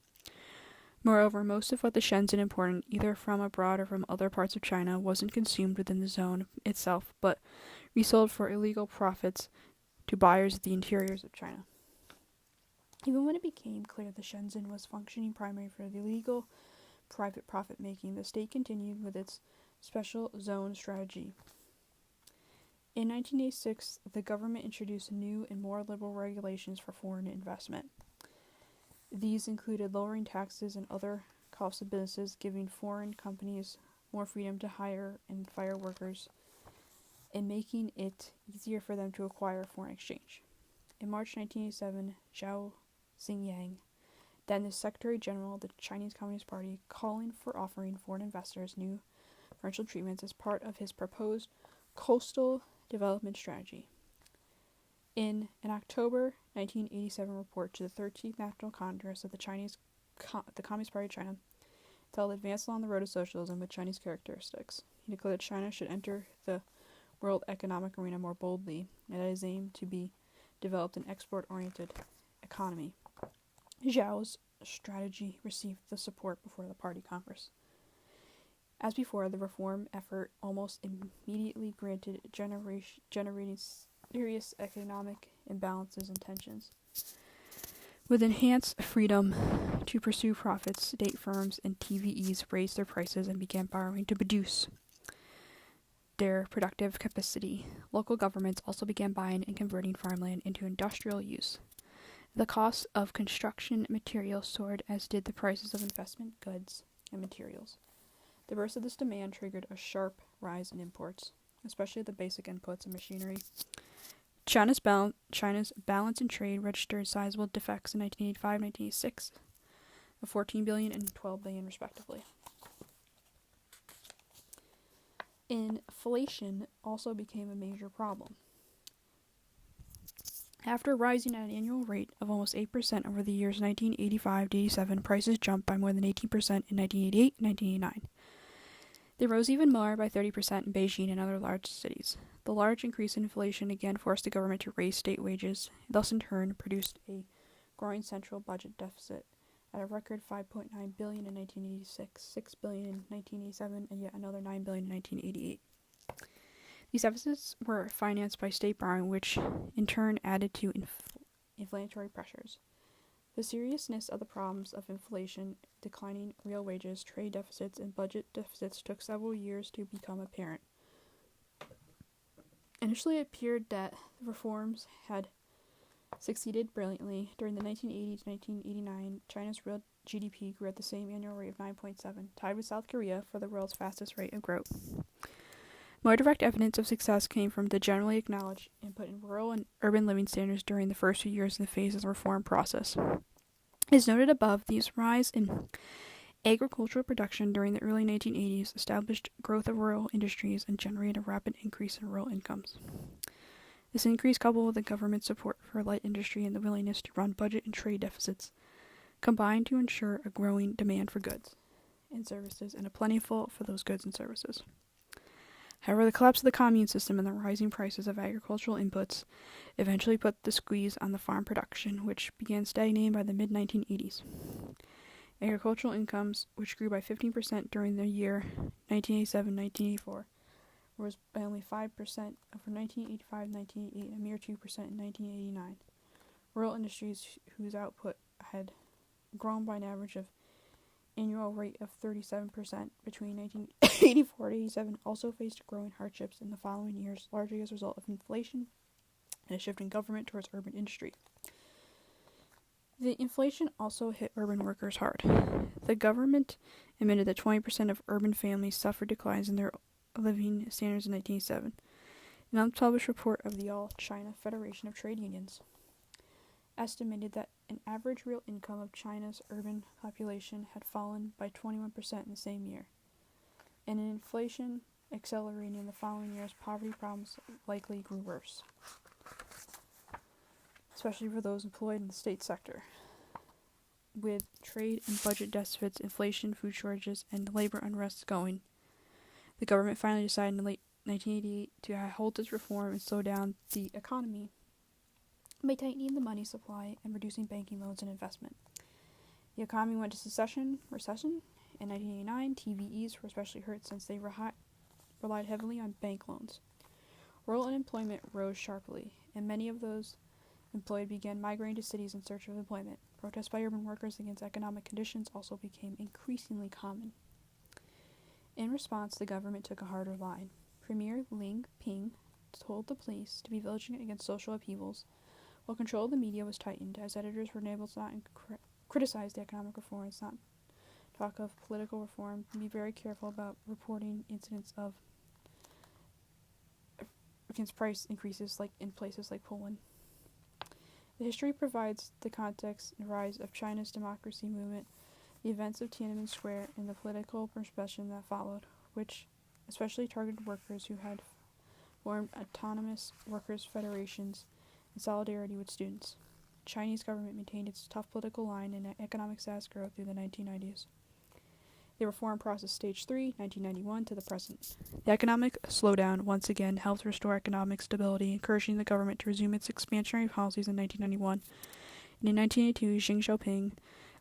Moreover, most of what the Shenzhen imported, either from abroad or from other parts of China, wasn't consumed within the zone itself, but resold for illegal profits to buyers at the interiors of China. Even when it became clear the Shenzhen was functioning primarily for the illegal private profit-making, the state continued with its special zone strategy. In 1986, the government introduced new and more liberal regulations for foreign investment. These included lowering taxes and other costs of businesses, giving foreign companies more freedom to hire and fire workers, and making it easier for them to acquire foreign exchange. In March 1987, Shenyang, then the Secretary General of the Chinese Communist Party, calling for offering foreign investors new preferential treatments as part of his proposed coastal development strategy. In an October 1987 report to the 13th National Congress of the Communist Party of China, titled "Advance Along the Road of Socialism with Chinese Characteristics," he declared that China should enter the world economic arena more boldly, and that his aim to be developed an export-oriented economy. Zhao's strategy received the support before the party congress. As before, the reform effort almost immediately granted generating serious economic imbalances and tensions. With enhanced freedom to pursue profits, state firms and TVEs raised their prices and began borrowing to reduce their productive capacity. Local governments also began buying and converting farmland into industrial use. The cost of construction materials soared, as did the prices of investment goods and materials. The burst of this demand triggered a sharp rise in imports, especially the basic inputs and machinery. China's balance in trade registered sizable defects in 1985 and 1986 of $14 billion and $12 billion, respectively. Inflation also became a major problem. After rising at an annual rate of almost 8% over the years 1985 to 87, prices jumped by more than 18% in 1988 and 1989. They rose even more by 30% in Beijing and other large cities. The large increase in inflation again forced the government to raise state wages, thus in turn produced a growing central budget deficit at a record $5.9 billion in 1986, $6 billion in 1987, and yet another $9 billion in 1988. These deficits were financed by state borrowing, which in turn added to inflationary pressures. The seriousness of the problems of inflation, declining real wages, trade deficits, and budget deficits took several years to become apparent. Initially, it appeared that the reforms had succeeded brilliantly. During the 1980 to 1989, China's real GDP grew at the same annual rate of 9.7, tied with South Korea for the world's fastest rate of growth. More direct evidence of success came from the generally acknowledged input in rural and urban living standards during the first few years of the phase of the reform process. As noted above, these rise in agricultural production during the early 1980s established growth of rural industries and generated a rapid increase in rural incomes. This increase, coupled with the government's support for light industry and the willingness to run budget and trade deficits, combined to ensure a growing demand for goods and services and a plentiful for those goods and services. However, the collapse of the commune system and the rising prices of agricultural inputs eventually put the squeeze on the farm production, which began stagnating by the mid-1980s. Agricultural incomes, which grew by 15% during the year 1987-1984, rose by only 5% over 1985-1988, a mere 2% in 1989. Rural industries, whose output had grown by an average of annual rate of 37% between 1984 to 87, also faced growing hardships in the following years, largely as a result of inflation and a shift in government towards urban industry. The inflation also hit urban workers hard. The government admitted that 20% of urban families suffered declines in their living standards in 1987. An unpublished report of the All China Federation of Trade Unions estimated that an average real income of China's urban population had fallen by 21% in the same year. And in inflation accelerating in the following years, poverty problems likely grew worse, especially for those employed in the state sector. With trade and budget deficits, inflation, food shortages, and labor unrest going, the government finally decided in late 1988 to halt its reform and slow down the economy by tightening the money supply and reducing banking loans and investment. The economy went to recession. In 1989, TVEs were especially hurt since they relied heavily on bank loans. Rural unemployment rose sharply, and many of those employed began migrating to cities in search of employment. Protests by urban workers against economic conditions also became increasingly common. In response, the government took a harder line. Premier Ling Ping told the police to be vigilant against social upheavals, while control of the media was tightened, as editors were enabled to not criticize the economic reforms, not talk of political reform, and be very careful about reporting incidents of against price increases like in places like Poland. The history provides the context and rise of China's democracy movement, the events of Tiananmen Square, and the political repression that followed, which especially targeted workers who had formed autonomous workers' federations in solidarity with students. The Chinese government maintained its tough political line and economic status growth through the 1990s. The reform process stage 3, 1991 to the present. The economic slowdown once again helped restore economic stability, encouraging the government to resume its expansionary policies in 1991. And in 1982, Xi Jinping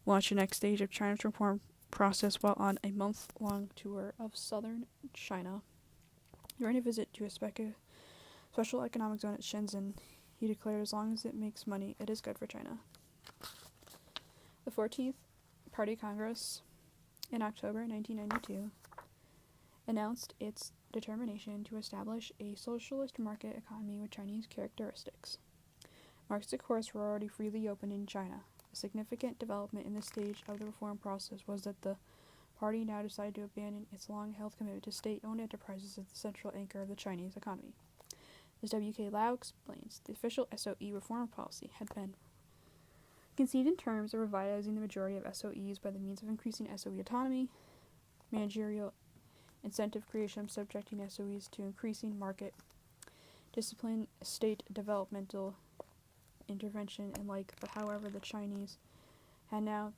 launched the next stage of China's reform process while on a month-long tour of southern China. During a visit to a special economic zone at Shenzhen, he declared, as long as it makes money, it is good for China. The 14th Party Congress in October 1992 announced its determination to establish a socialist market economy with Chinese characteristics. Marxist courts were already freely opened in China. A significant development in this stage of the reform process was that the party now decided to abandon its long-held commitment to state-owned enterprises as the central anchor of the Chinese economy. As W.K. Lau explains, the official SOE reform policy had been conceived in terms of revitalizing the majority of SOEs by the means of increasing SOE autonomy, managerial incentive creation, subjecting SOEs to increasing market discipline, state developmental intervention, and however, the Chinese had now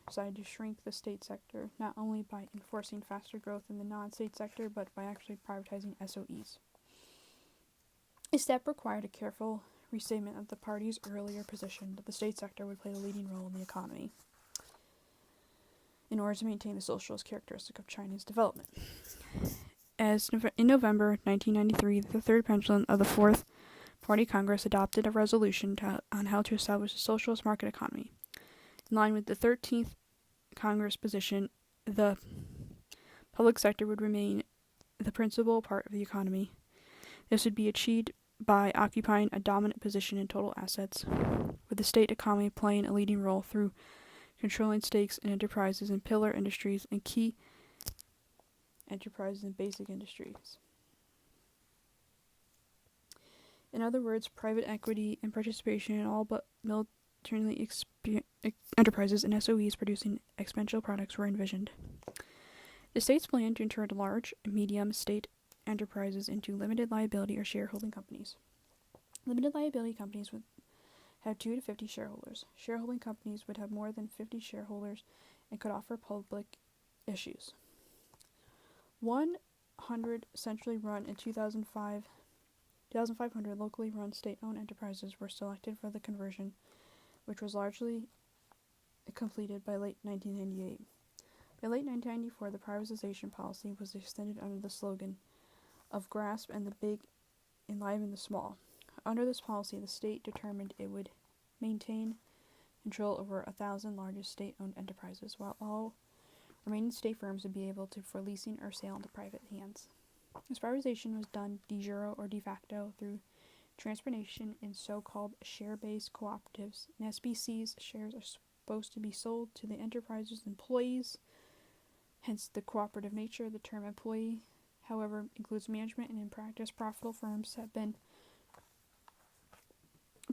decided to shrink the state sector, not only by enforcing faster growth in the non-state sector, but by actually privatizing SOEs. A step required a careful restatement of the party's earlier position that the state sector would play the leading role in the economy in order to maintain the socialist characteristic of Chinese development. In November 1993, the third pendulum of the Fourth Party Congress adopted a resolution on how to establish a socialist market economy. In line with the 13th Congress position, the public sector would remain the principal part of the economy. This would be achieved by occupying a dominant position in total assets, with the state economy playing a leading role through controlling stakes in enterprises in pillar industries and key enterprises in basic industries. In other words, private equity and participation in all but militarily enterprises and SOEs producing exponential products were envisioned. The state's plan to turn large and medium state enterprises into limited liability or shareholding companies. Limited liability companies would have 2 to 50 shareholders. Shareholding companies would have more than 50 shareholders and could offer public issues. 100 centrally run and 2,500 locally run state-owned enterprises were selected for the conversion, which was largely completed by late 1998. By late 1994, the privatization policy was extended under the slogan of grasp and the big, enliven the small. Under this policy, the state determined it would maintain control over 1,000 largest state-owned enterprises, while all remaining state firms would be able to for leasing or sale into private hands. This privatization was done de jure or de facto through transformation in so-called share-based cooperatives. In SBCs, shares are supposed to be sold to the enterprise's employees, hence the cooperative nature of the term employee. However, includes management, and in practice, profitable firms have been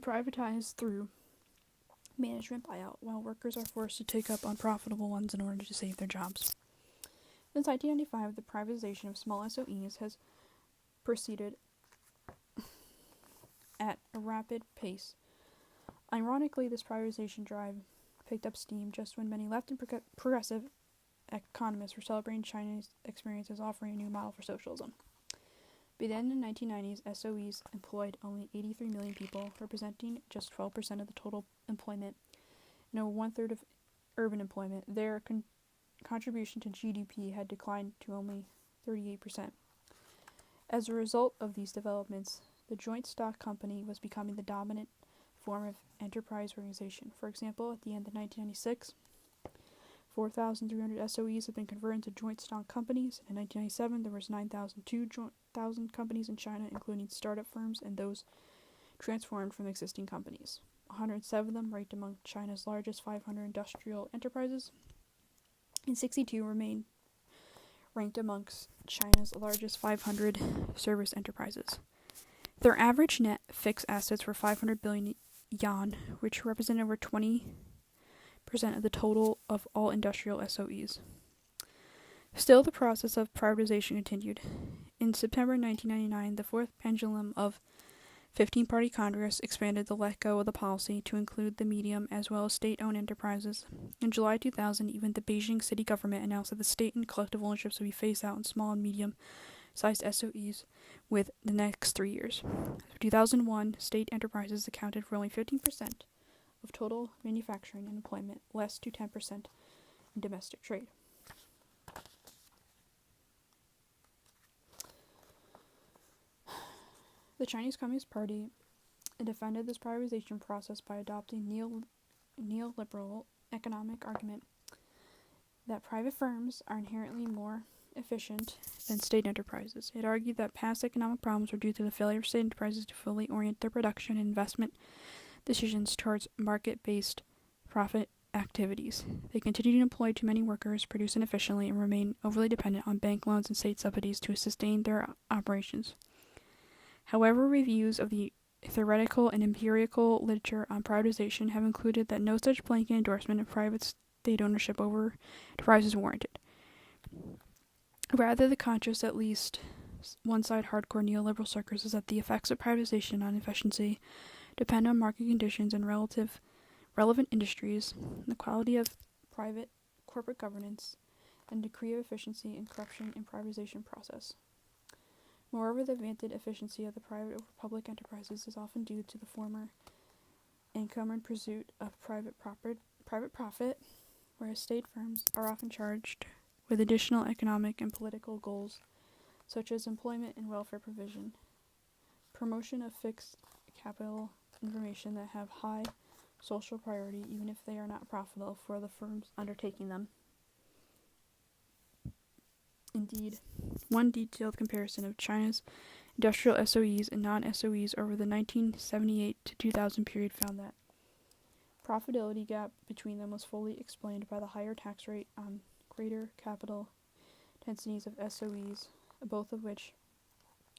privatized through management buyout, while workers are forced to take up unprofitable ones in order to save their jobs. Since 1995, the privatization of small SOEs has proceeded at a rapid pace. Ironically, this privatization drive picked up steam just when many left and progressive economists were celebrating China's experience as offering a new model for socialism. By the end of the 1990s, SOEs employed only 83 million people, representing just 12% of the total employment, and over one-third of urban employment. Their contribution to GDP had declined to only 38%. As a result of these developments, the joint stock company was becoming the dominant form of enterprise organization. For example, at the end of 1996, 4,300 SOEs had been converted into joint stock companies. In 1997, there was 9,002 companies in China, including startup firms and those transformed from existing companies. 107 of them ranked among China's largest 500 industrial enterprises, and 62 remain ranked amongst China's largest 500 service enterprises. Their average net fixed assets were 500 billion yuan, which represented over 20% of the total of all industrial SOEs. Still, the process of privatization continued. In September 1999, the fourth pendulum of 15-Party Congress expanded the let-go of the policy to include the medium as well as state-owned enterprises. In July 2000, even the Beijing city government announced that the state and collective ownerships would be phased out in small and medium-sized SOEs with the next 3 years. In 2001, state enterprises accounted for only 15% of total manufacturing and employment, less to 10% in domestic trade. The Chinese Communist Party defended this privatization process by adopting neoliberal economic argument that private firms are inherently more efficient than state enterprises. It argued that past economic problems were due to the failure of state enterprises to fully orient their production and investment decisions towards market-based profit activities. They continue to employ too many workers, produce inefficiently, and remain overly dependent on bank loans and state subsidies to sustain their operations. However, reviews of the theoretical and empirical literature on privatization have concluded that no such blanket endorsement of private state ownership over enterprise is warranted. Rather, the conscious, at least one-side hardcore neoliberal circles, is that the effects of privatization on efficiency depend on market conditions and relevant industries, the quality of private corporate governance, and degree of efficiency and corruption in privatization process. Moreover, the vaunted efficiency of the private over public enterprises is often due to the former income and pursuit of private profit, whereas state firms are often charged with additional economic and political goals, such as employment and welfare provision, promotion of fixed capital information that have high social priority even if they are not profitable for the firms undertaking them. Indeed, one detailed comparison of China's industrial SOEs and non-SOEs over the 1978 to 2000 period found that profitability gap between them was fully explained by the higher tax rate on greater capital intensities of SOEs, both of which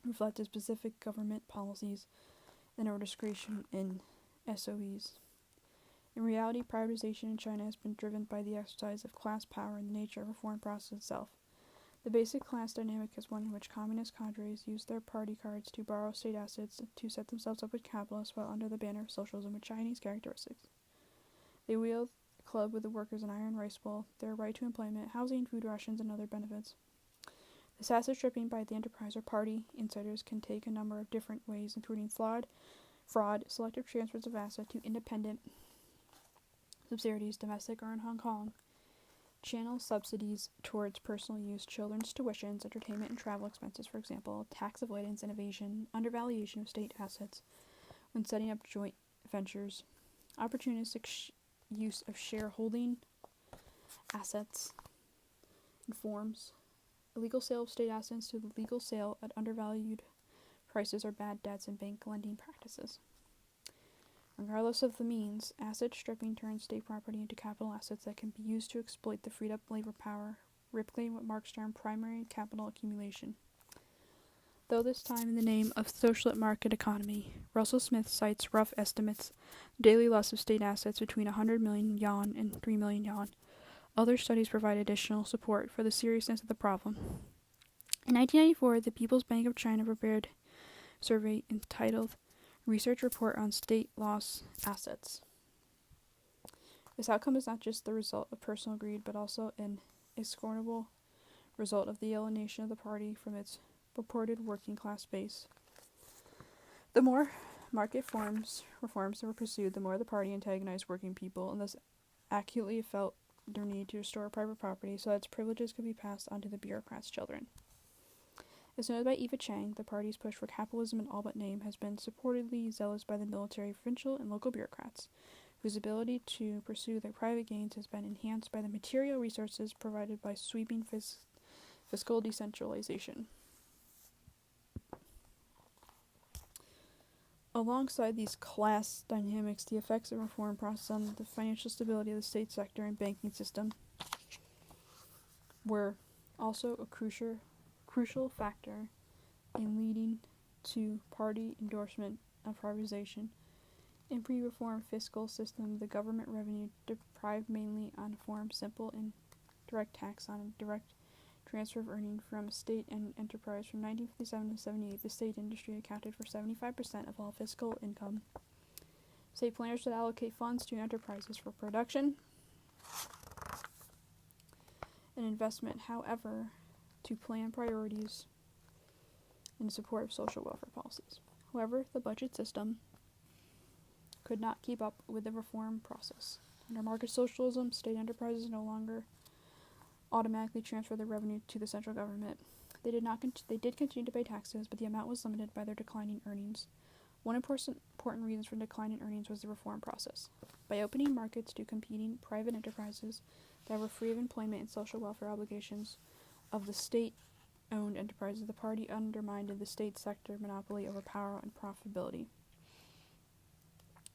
reflected specific government policies and order discretion in SOEs. In reality, privatization in China has been driven by the exercise of class power and the nature of the reform process itself. The basic class dynamic is one in which communist cadres use their party cards to borrow state assets to set themselves up with capitalists while under the banner of socialism with Chinese characteristics. They wield the club with the workers an iron rice bowl, their right to employment, housing, food rations, and other benefits. This asset stripping by the enterprise or party insiders can take a number of different ways, including fraud, selective transfers of asset to independent subsidiaries, domestic or in Hong Kong, channel subsidies towards personal use, children's tuitions, entertainment and travel expenses, for example, tax avoidance and evasion, undervaluation of state assets when setting up joint ventures, opportunistic use of shareholding assets in forms, illegal sale of state assets to the legal sale at undervalued prices or bad debts and bank lending practices. Regardless of the means, asset stripping turns state property into capital assets that can be used to exploit the freed up labor power, replicating what Marx termed primary capital accumulation. Though this time in the name of socialist market economy, Russell Smith cites rough estimates of daily loss of state assets between 100 million yuan and 3 million yuan. Other studies provide additional support for the seriousness of the problem. In 1994, the People's Bank of China prepared a survey entitled Research Report on State Loss Assets. This outcome is not just the result of personal greed, but also an excornable result of the alienation of the party from its purported working class base. The more market reforms that were pursued, the more the party antagonized working people, and thus acutely felt their need to restore private property so that its privileges could be passed on to the bureaucrats' children. As noted by Eva Chang, the party's push for capitalism in all but name has been supportedly zealous by the military, provincial, and local bureaucrats, whose ability to pursue their private gains has been enhanced by the material resources provided by sweeping fiscal decentralization. Alongside these class dynamics, the effects of reform process on the financial stability of the state sector and banking system were also a crucial factor in leading to party endorsement of privatization. In pre-reform fiscal system, the government revenue deprived mainly on form simple and direct tax on direct transfer of earning from state and enterprise. From 1957 to 78, the state industry accounted for 75% of all fiscal income. State planners would allocate funds to enterprises for production and investment, however, to plan priorities in support of social welfare policies. However, the budget system could not keep up with the reform process. Under market socialism, state enterprises no longer automatically transfer their revenue to the central government. They did continue to pay taxes, but the amount was limited by their declining earnings. One important reason for declining earnings was the reform process. By opening markets to competing private enterprises that were free of employment and social welfare obligations of the state-owned enterprises, the party undermined the state sector monopoly over power and profitability.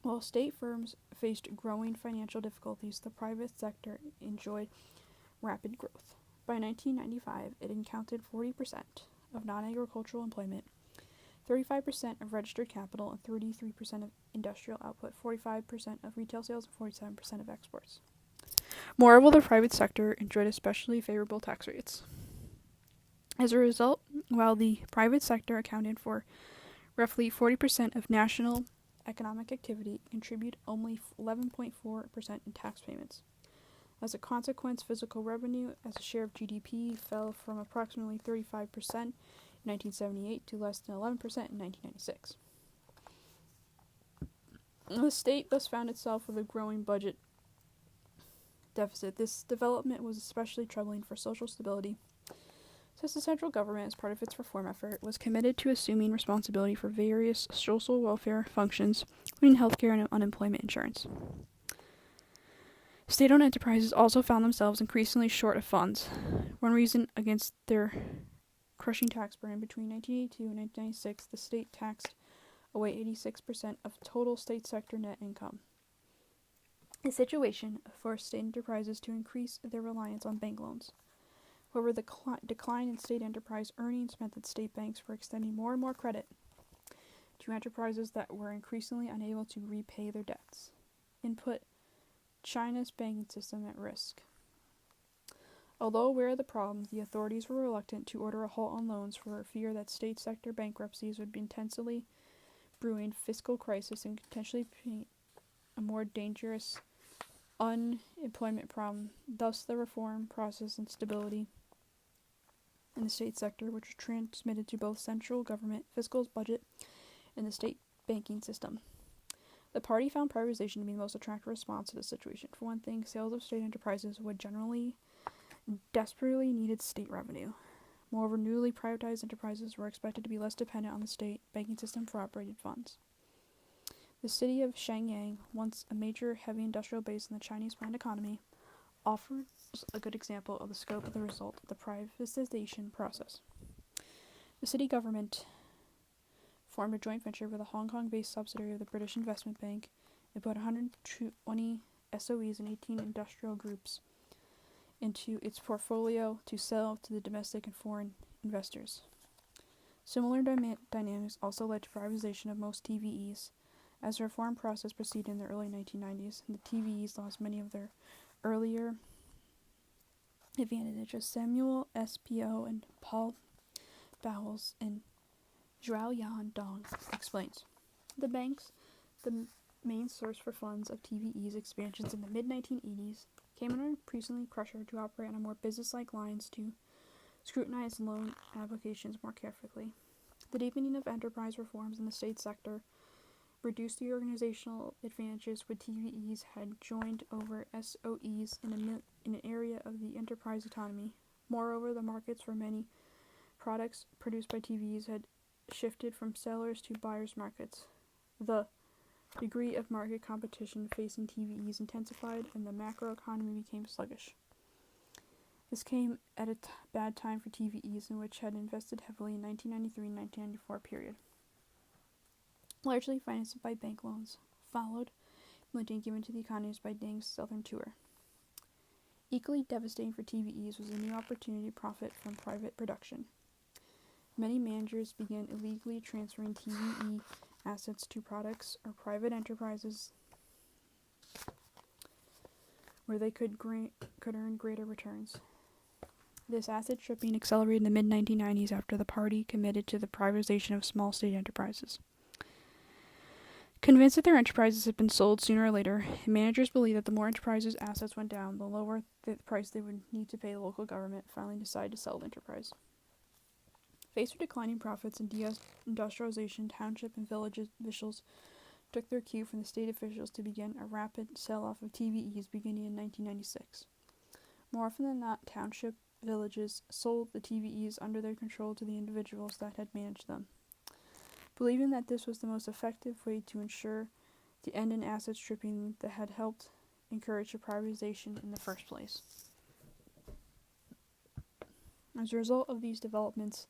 While state firms faced growing financial difficulties, the private sector enjoyed rapid growth. By 1995, it accounted 40% of non-agricultural employment, 35% of registered capital, and 33% of industrial output, 45% of retail sales, and 47% of exports. Moreover, the private sector enjoyed especially favorable tax rates. As a result, while the private sector accounted for roughly 40% of national economic activity, it contributed only 11.4% in tax payments. As a consequence, physical revenue as a share of GDP fell from approximately 35% in 1978 to less than 11% in 1996. The state thus found itself with a growing budget deficit. This development was especially troubling for social stability, since the central government, as part of its reform effort, was committed to assuming responsibility for various social welfare functions, including healthcare and unemployment insurance. State-owned enterprises also found themselves increasingly short of funds. One reason against their crushing tax burden: between 1982 and 1996, the state taxed away 86% of total state sector net income. The situation forced state enterprises to increase their reliance on bank loans. However, the decline in state enterprise earnings meant that state banks were extending more and more credit to enterprises that were increasingly unable to repay their debts, and put China's banking system at risk. Although aware of the problem, the authorities were reluctant to order a halt on loans for fear that state sector bankruptcies would be intensely brewing fiscal crisis and potentially be a more dangerous unemployment problem. Thus, the reform process and stability in the state sector, which was transmitted to both central government fiscal budget and the state banking system. The party found privatization to be the most attractive response to the situation. For one thing, sales of state enterprises would generally desperately needed state revenue. Moreover, newly privatized enterprises were expected to be less dependent on the state banking system for operated funds. The city of Shenyang, once a major heavy industrial base in the Chinese planned economy, offers a good example of the scope of the result of the privatization process. The city government formed a joint venture with a Hong Kong-based subsidiary of the British Investment Bank and put 120 SOEs and 18 industrial groups into its portfolio to sell to the domestic and foreign investors. Similar dynamics also led to privatization of most TVEs. As the reform process proceeded in the early 1990s, the TVEs lost many of their earlier advantages. Samuel S.P.O. and Paul Bowles and Zhao Yan Dong explains. The banks, the main source for funds of TVE's expansions in the mid-1980s, came under increasingly pressure to operate on more business-like lines to scrutinize loan applications more carefully. The deepening of enterprise reforms in the state sector reduced the organizational advantages which TVEs had joined over SOEs in an area of the enterprise autonomy. Moreover, the markets for many products produced by TVEs had shifted from sellers to buyers' markets. The degree of market competition facing TVEs intensified, and the macroeconomy became sluggish. This came at a bad time for TVEs, in which had invested heavily in 1993 and 1994 period. Largely financed by bank loans, followed lending given to the economies by Deng's southern tour. Equally devastating for TVEs was a new opportunity to profit from private production. Many managers began illegally transferring TVE assets to products or private enterprises where they could earn greater returns. This asset stripping accelerated in the mid-1990s after the party committed to the privatization of small state enterprises. Convinced that their enterprises had been sold sooner or later, managers believed that the more enterprises' assets went down, the lower the price they would need to pay the local government, finally decided to sell the enterprise. Faced with declining profits and deindustrialization, township and village officials took their cue from the state officials to begin a rapid sell-off of TVEs beginning in 1996. More often than not, township villages sold the TVEs under their control to the individuals that had managed them, believing that this was the most effective way to ensure the end in asset stripping that had helped encourage the privatization in the first place. As a result of these developments,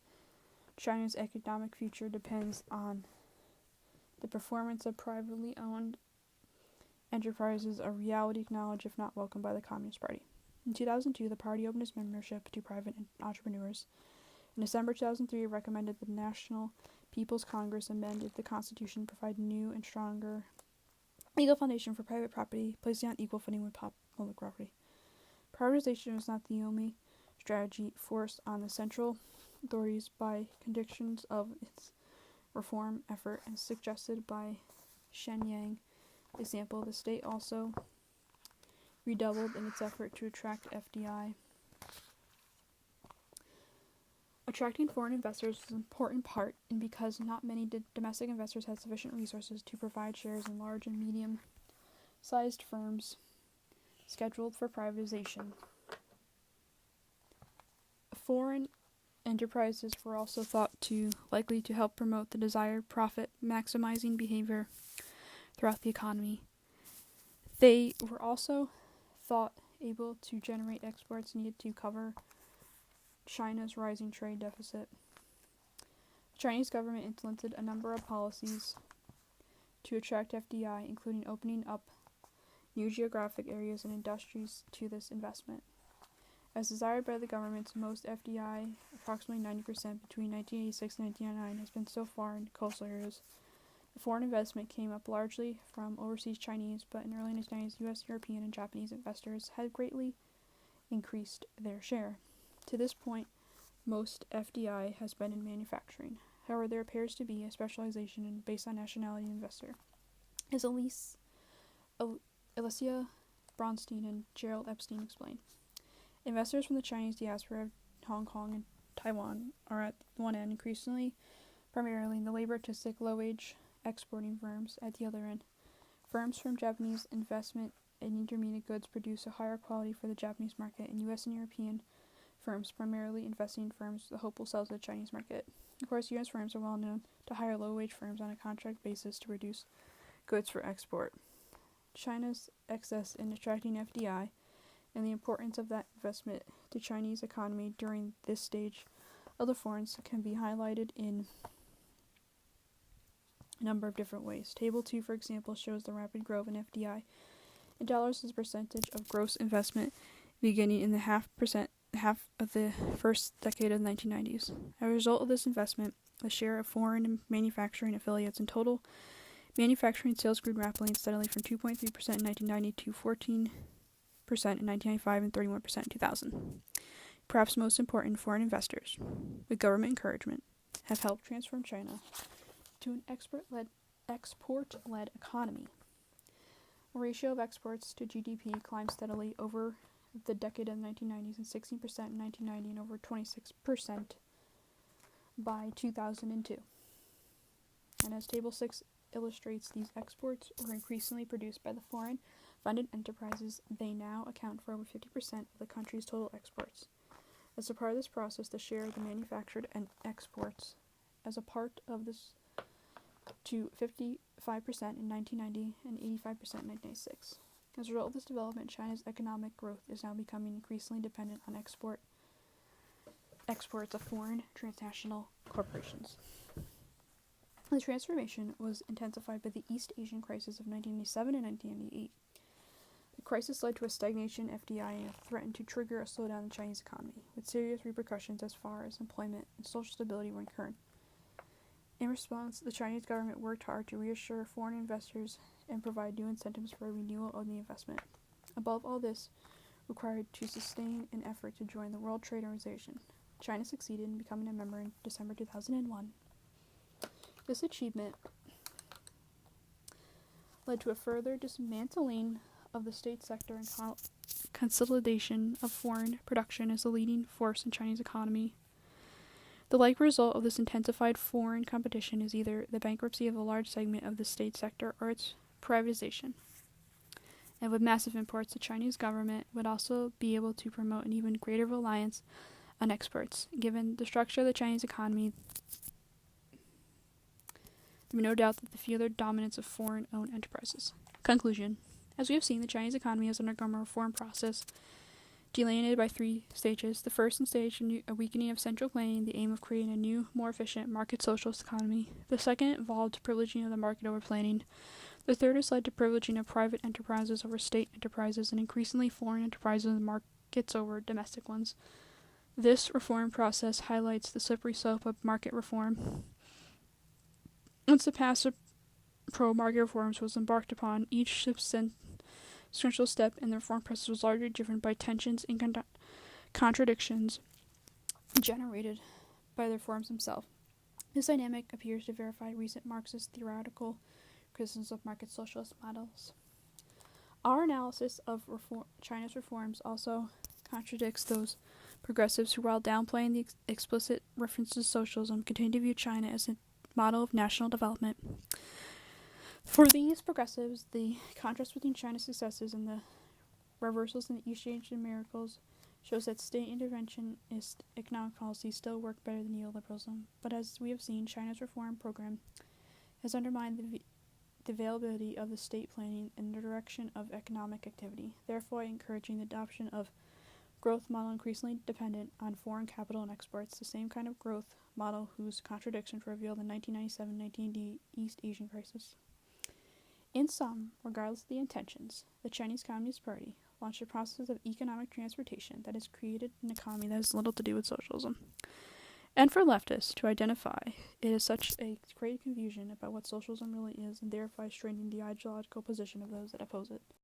China's economic future depends on the performance of privately owned enterprises a reality acknowledged if not welcomed by the Communist Party. In 2002, the party opened its membership to private entrepreneurs. In December 2003, it recommended the National People's Congress amended the Constitution to provide new and stronger legal foundation for private property, placing on equal footing with public property. Privatization was not the only strategy forced on the central authorities by conditions of its reform effort, as suggested by Shenyang example. The state also redoubled in its effort to attract FDI. Attracting foreign investors was an important part, and because not many domestic investors had sufficient resources to provide shares in large and medium-sized firms scheduled for privatization. Foreign enterprises were also thought to likely to help promote the desired profit-maximizing behavior throughout the economy. They were also thought able to generate exports needed to cover China's rising trade deficit. The Chinese government implemented a number of policies to attract FDI, including opening up new geographic areas and industries to this investment. As desired by the governments, most FDI, approximately 90% between 1986 and 1999, has been so far in coastal areas. The foreign investment came up largely from overseas Chinese, but in early 1990s, U.S., European, and Japanese investors had greatly increased their share. To this point, most FDI has been in manufacturing. However, there appears to be a specialization based on nationality of investor. As Alicia Bronstein and Gerald Epstein explain, investors from the Chinese diaspora of Hong Kong and Taiwan are at one end, increasingly primarily in the labor-intensive, low-wage exporting firms at the other end. Firms from Japanese investment in intermediate goods produce a higher quality for the Japanese market, and U.S. and European firms primarily investing in firms the hope will sell to the Chinese market. Of course, U.S. firms are well known to hire low-wage firms on a contract basis to produce goods for export. China's excess in attracting FDI and the importance of that investment to Chinese economy during this stage of the foreigners can be highlighted in a number of different ways. Table 2, for example, shows the rapid growth in FDI in dollars as a percentage of gross investment beginning in the half of the first decade of the 1990s. As a result of this investment, the share of foreign manufacturing affiliates in total manufacturing sales grew rapidly and steadily from 2.3% in 1990 to 14% in 1995 and 31% in 2000. Perhaps most important, foreign investors, with government encouragement, have helped transform China to an export-led economy. The ratio of exports to GDP climbed steadily over the decade of the 1990s and 16% in 1990 and over 26% by 2002. And as Table 6 illustrates, these exports were increasingly produced by the foreign-funded enterprises. They now account for over 50% of the country's total exports. As a part of this process, the share of the manufactured and exports as a part of this to 55% in 1990 and 85% in 1996. As a result of this development, China's economic growth is now becoming increasingly dependent on exports of foreign transnational corporations. The transformation was intensified by the East Asian crisis of 1997 and 1998. The crisis led to a stagnation in FDI and threatened to trigger a slowdown in the Chinese economy, with serious repercussions as far as employment and social stability were concerned. In response, the Chinese government worked hard to reassure foreign investors and provide new incentives for a renewal of the investment. Above all this, required to sustain an effort to join the World Trade Organization. China succeeded in becoming a member in December 2001. This achievement led to a further dismantling of the state sector and consolidation of foreign production as the leading force in Chinese economy. The like result of this intensified foreign competition is either the bankruptcy of a large segment of the state sector or its privatization. And with massive imports, the Chinese government would also be able to promote an even greater reliance on exports. Given the structure of the Chinese economy, there is no doubt that the further dominance of foreign-owned enterprises. Conclusion. As we have seen, the Chinese economy has undergone a reform process delineated by 3 stages. The first stage, a weakening of central planning, the aim of creating a new, more efficient market socialist economy. The second involved privileging of the market over planning. The third has led to privileging of private enterprises over state enterprises and increasingly foreign enterprises and markets over domestic ones. This reform process highlights the slippery slope of market reform. Once the path of pro-market reforms was embarked upon, each substantial step in the reform process was largely driven by tensions and contradictions generated by the reforms themselves. This dynamic appears to verify recent Marxist theoretical criticisms of market socialist models. Our analysis of China's reforms also contradicts those progressives who, while downplaying the explicit references to socialism, continue to view China as a model of national development. For these progressives, the contrast between China's successes and the reversals in the East Asian miracles shows that state interventionist economic policies still work better than neoliberalism. But as we have seen, China's reform program has undermined the availability of the state planning in the direction of economic activity, therefore encouraging the adoption of growth model increasingly dependent on foreign capital and exports, the same kind of growth model whose contradictions revealed the 1997-1980 East Asian crisis. In sum, regardless of the intentions, the Chinese Communist Party launched a process of economic transportation that has created an economy that has little to do with socialism. And for leftists to identify it is such a great confusion about what socialism really is, and thereby straining the ideological position of those that oppose it.